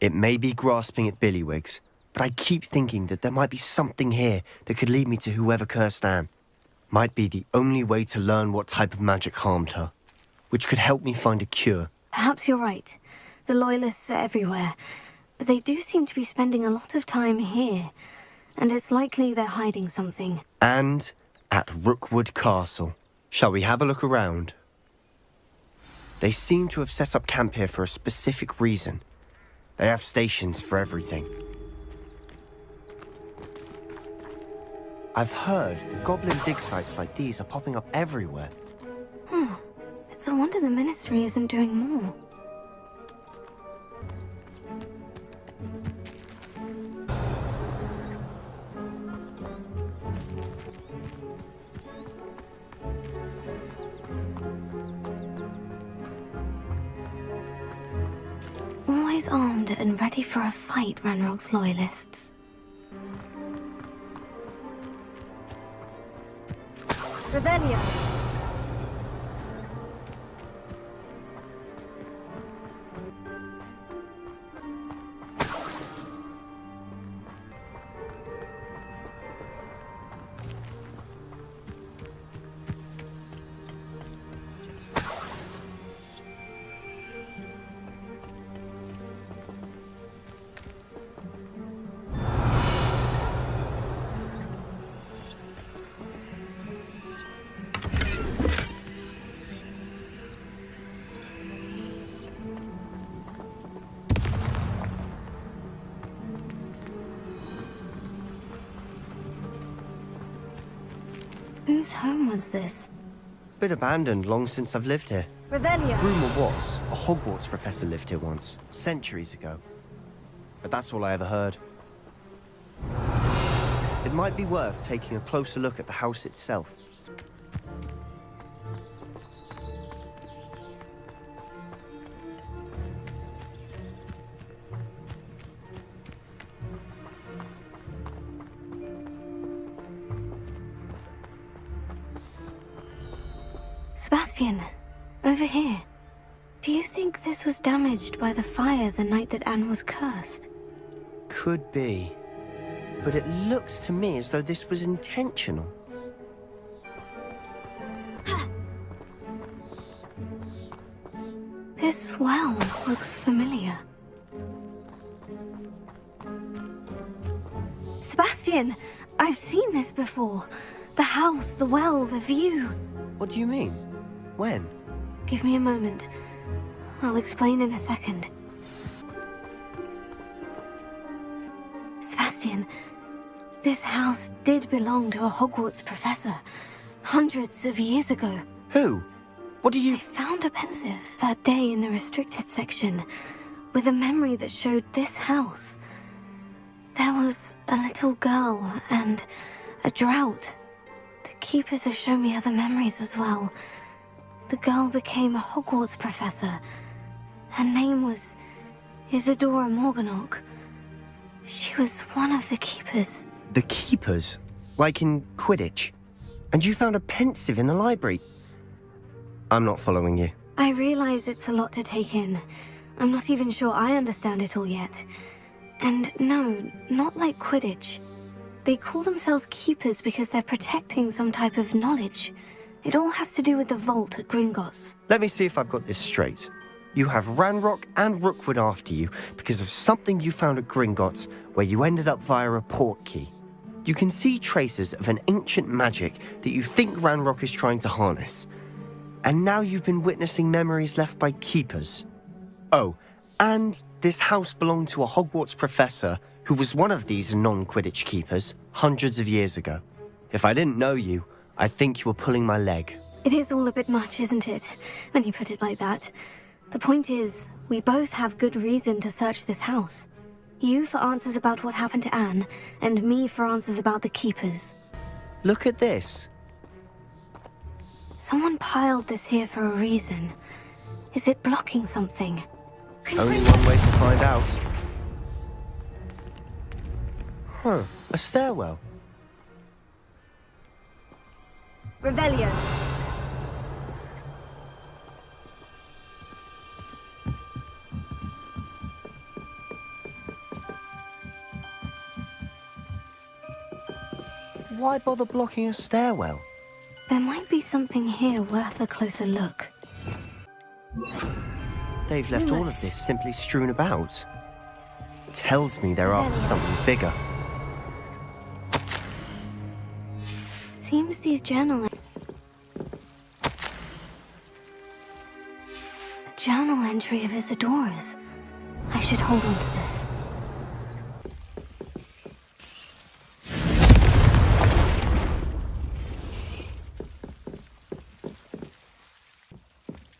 It may be grasping at Billywigs, but I keep thinking that there might be something here that could lead me to whoever cursed Anne. Might be the only way to learn what type of magic harmed her, which could help me find a cure. Perhaps you're right. The Loyalists are everywhere, but they do seem to be spending a lot of time here, and it's likely they're hiding something. And at Rookwood Castle. Shall we have a look around? They seem to have set up camp here for a specific reason. They have stations for everything. I've heard the goblin dig sites like these are popping up everywhere. It's a wonder the Ministry isn't doing more. Always armed and ready for a fight, Ranrock's Loyalists. Revelio! Whose home was this? Been abandoned long since I've lived here. Revelio! Rumour was, a Hogwarts professor lived here once, centuries ago. But that's all I ever heard. It might be worth taking a closer look at the house itself. Sebastien, over here. Do you think this was damaged by the fire the night that Anne was cursed? Could be. But it looks to me as though this was intentional. This well looks familiar. Sebastien! I've seen this before. The house, the well, the view. What do you mean? When? Give me a moment. I'll explain in a second. Sebastien, this house did belong to a Hogwarts professor, hundreds of years ago. Who? What do you... I found a pensive that day in the restricted section, with a memory that showed this house. There was a little girl and a drought. The keepers have shown me other memories as well. The girl became a Hogwarts professor. Her name was Isadora Morganach. She was one of the keepers. The keepers? Like in Quidditch? And you found a pensive in the library. I'm not following you. I realize it's a lot to take in. I'm not even sure I understand it all yet. And no, not like Quidditch. They call themselves keepers because they're protecting some type of knowledge. It all has to do with the vault at Gringotts. Let me see if I've got this straight. You have Ranrock and Rookwood after you because of something you found at Gringotts where you ended up via a port key. You can see traces of an ancient magic that you think Ranrock is trying to harness. And now you've been witnessing memories left by keepers. Oh, and this house belonged to a Hogwarts professor who was one of these non-Quidditch keepers hundreds of years ago. If I didn't know you, I'd think you were pulling my leg. It is all a bit much, isn't it, when you put it like that? The point is, we both have good reason to search this house. You for answers about what happened to Anne, and me for answers about the keepers. Look at this. Someone piled this here for a reason. Is it blocking something? Only one way to find out. Huh, a stairwell. Revelio. Why bother blocking a stairwell? There might be something here worth a closer look. They've left all of this simply strewn about. Tells me they're after something bigger. Seems these journal... A journal entry of Isadora's. I should hold on to this.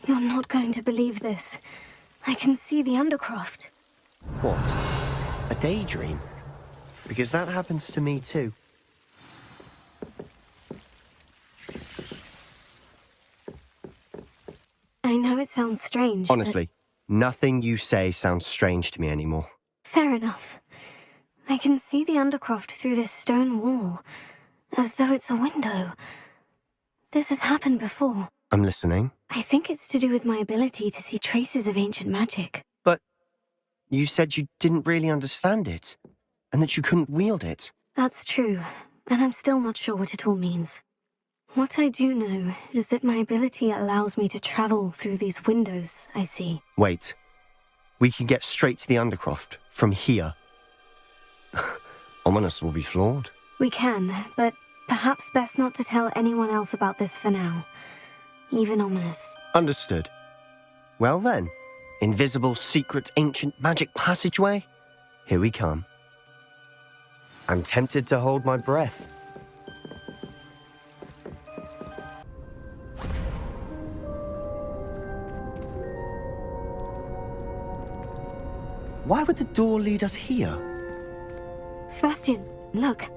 You're not going to believe this. I can see the Undercroft. What? A daydream? Because that happens to me too. I know it sounds strange, Honestly, nothing you say sounds strange to me anymore. Fair enough. I can see the Undercroft through this stone wall, as though it's a window. This has happened before. I'm listening. I think it's to do with my ability to see traces of ancient magic. But you said you didn't really understand it, and that you couldn't wield it. That's true, and I'm still not sure what it all means. What I do know is that my ability allows me to travel through these windows I see. Wait. We can get straight to the Undercroft from here. Ominous will be floored. We can, but perhaps best not to tell anyone else about this for now. Even Ominous. Understood. Well then, invisible, secret, ancient magic passageway? Here we come. I'm tempted to hold my breath. Why would the door lead us here? Sebastien, look.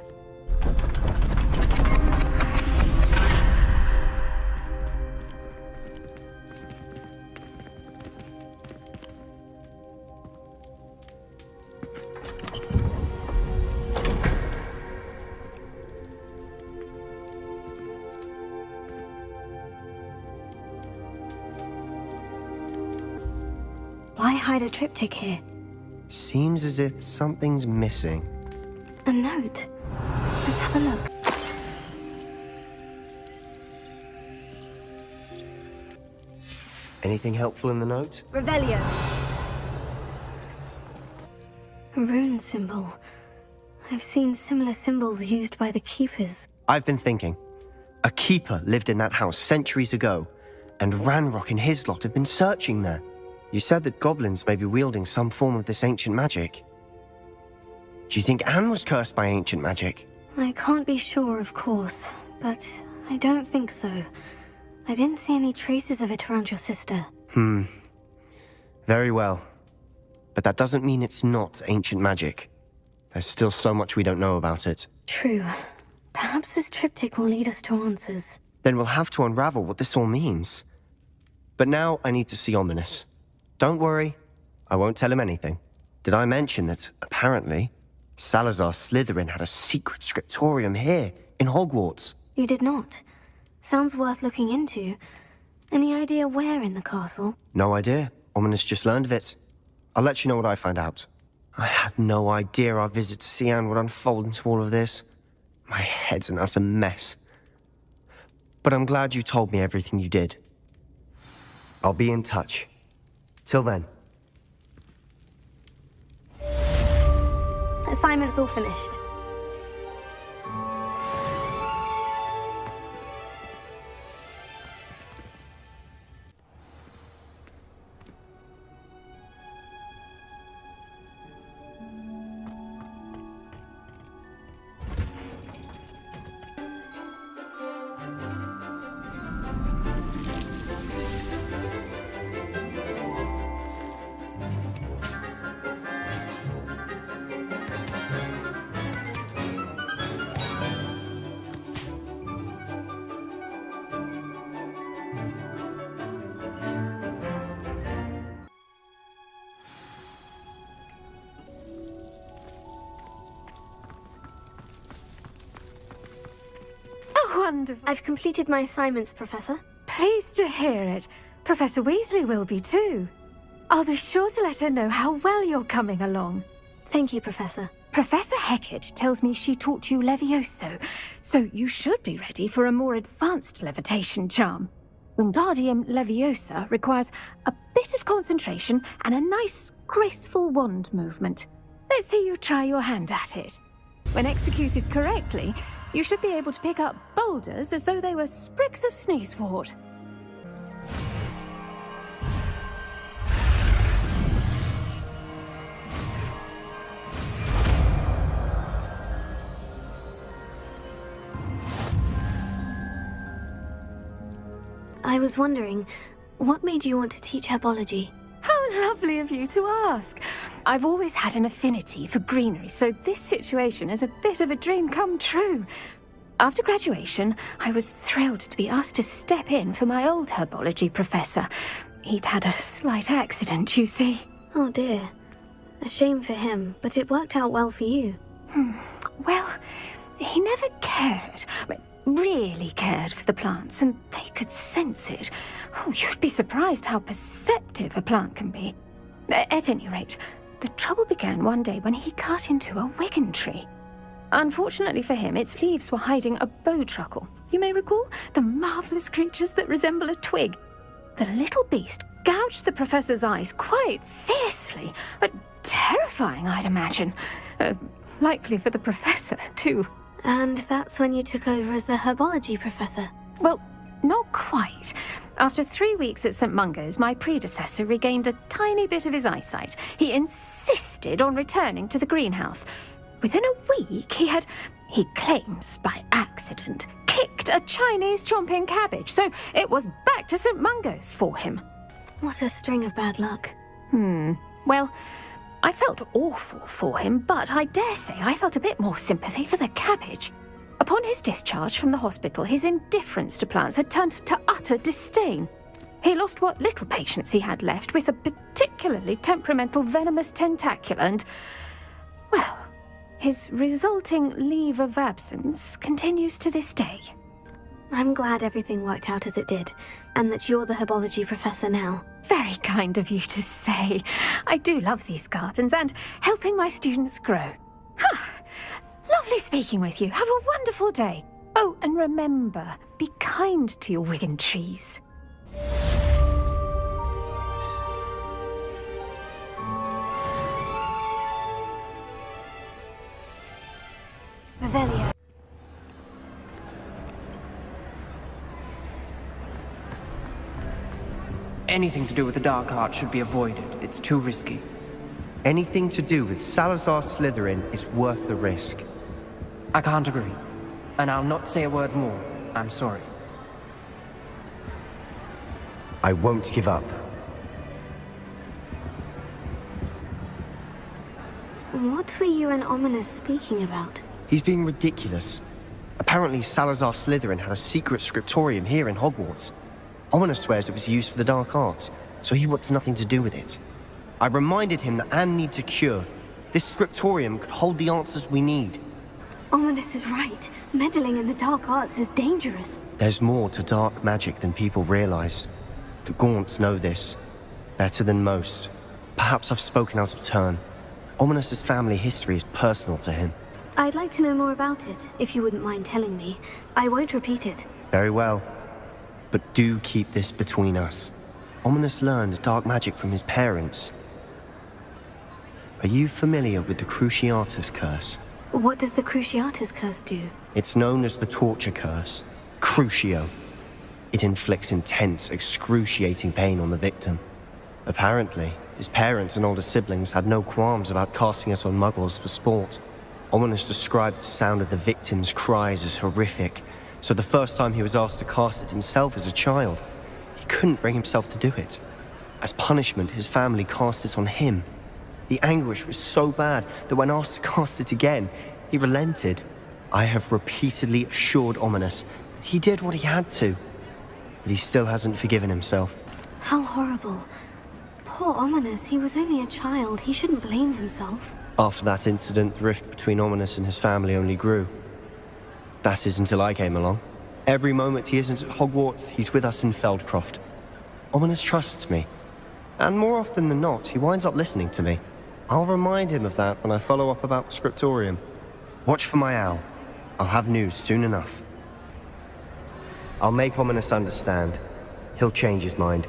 Why hide a triptych here? Seems as if something's missing. A note. Let's have a look. Anything helpful in the note? Revelio. A rune symbol. I've seen similar symbols used by the keepers. I've been thinking. A keeper lived in that house centuries ago, and Ranrock and his lot have been searching there. You said that goblins may be wielding some form of this ancient magic. Do you think Anne was cursed by ancient magic? I can't be sure, of course, but I don't think so. I didn't see any traces of it around your sister. Very well. But that doesn't mean it's not ancient magic. There's still so much we don't know about it. True. Perhaps this triptych will lead us to answers. Then we'll have to unravel what this all means. But now I need to see Ominous. Don't worry, I won't tell him anything. Did I mention that, apparently, Salazar Slytherin had a secret scriptorium here, in Hogwarts? You did not. Sounds worth looking into. Any idea where in the castle? No idea. Ominous just learned of it. I'll let you know what I find out. I had no idea our visit to Cian would unfold into all of this. My head's an utter mess. But I'm glad you told me everything you did. I'll be in touch. Till then. Assignment's all finished. Wonderful. I've completed my assignments, Professor. Pleased to hear it. Professor Weasley will be too. I'll be sure to let her know how well you're coming along. Thank you, Professor. Professor Hecat tells me she taught you Levioso, so you should be ready for a more advanced levitation charm. Wingardium Leviosa requires a bit of concentration and a nice, graceful wand movement. Let's see you try your hand at it. When executed correctly, you should be able to pick up boulders as though they were sprigs of sneezewort. I was wondering, what made you want to teach herbology? How lovely of you to ask. I've always had an affinity for greenery, so this situation is a bit of a dream come true. After graduation, I was thrilled to be asked to step in for my old herbology professor. He'd had a slight accident, you see. Oh dear. A shame for him, but it worked out well for you. Well, he never cared. Really cared for the plants, and they could sense it. Oh, you'd be surprised how perceptive a plant can be. At any rate, the trouble began one day when he cut into a wigan tree. Unfortunately for him, its leaves were hiding a bowtruckle. You may recall the marvellous creatures that resemble a twig. The little beast gouged the professor's eyes quite fiercely, but terrifying, I'd imagine. Likely for the professor, too. And that's when you took over as the herbology professor? Well, not quite. After 3 weeks at St. Mungo's, my predecessor regained a tiny bit of his eyesight. He insisted on returning to the greenhouse. Within a week, he claims by accident, kicked a Chinese chomping cabbage, so it was back to St. Mungo's for him. What a string of bad luck. Well, I felt awful for him, but I dare say I felt a bit more sympathy for the cabbage. Upon his discharge from the hospital, his indifference to plants had turned to utter disdain. He lost what little patience he had left with a particularly temperamental venomous tentacula and, well, his resulting leave of absence continues to this day. I'm glad everything worked out as it did, and that you're the herbology professor now. Very kind of you to say. I do love these gardens and helping my students grow. Lovely speaking with you. Have a wonderful day. Oh, and remember, be kind to your wigan trees. Revelio. Anything to do with the dark art should be avoided. It's too risky. Anything to do with Salazar Slytherin is worth the risk. I can't agree. And I'll not say a word more. I'm sorry. I won't give up. What were you and Ominous speaking about? He's being ridiculous. Apparently Salazar Slytherin had a secret scriptorium here in Hogwarts. Ominous swears it was used for the dark arts, so he wants nothing to do with it. I reminded him that Anne needs a cure. This scriptorium could hold the answers we need. Ominous is right. Meddling in the dark arts is dangerous. There's more to dark magic than people realize. The Gaunts know this. Better than most. Perhaps I've spoken out of turn. Ominous's family history is personal to him. I'd like to know more about it, if you wouldn't mind telling me. I won't repeat it. Very well. But do keep this between us. Ominous learned dark magic from his parents. Are you familiar with the Cruciatus Curse? What does the Cruciatus Curse do? It's known as the Torture Curse. Crucio. It inflicts intense, excruciating pain on the victim. Apparently, his parents and older siblings had no qualms about casting it on muggles for sport. Ominous described the sound of the victim's cries as horrific, so the first time he was asked to cast it himself as a child, he couldn't bring himself to do it. As punishment, his family cast it on him. The anguish was so bad that when asked to cast it again, he relented. I have repeatedly assured Ominous that he did what he had to, but he still hasn't forgiven himself. How horrible. Poor Ominous, he was only a child. He shouldn't blame himself. After that incident, the rift between Ominous and his family only grew. That is until I came along. Every moment he isn't at Hogwarts, he's with us in Feldcroft. Ominous trusts me. And more often than not, he winds up listening to me. I'll remind him of that when I follow up about the Scriptorium. Watch for my owl. I'll have news soon enough. I'll make Ominous understand. He'll change his mind.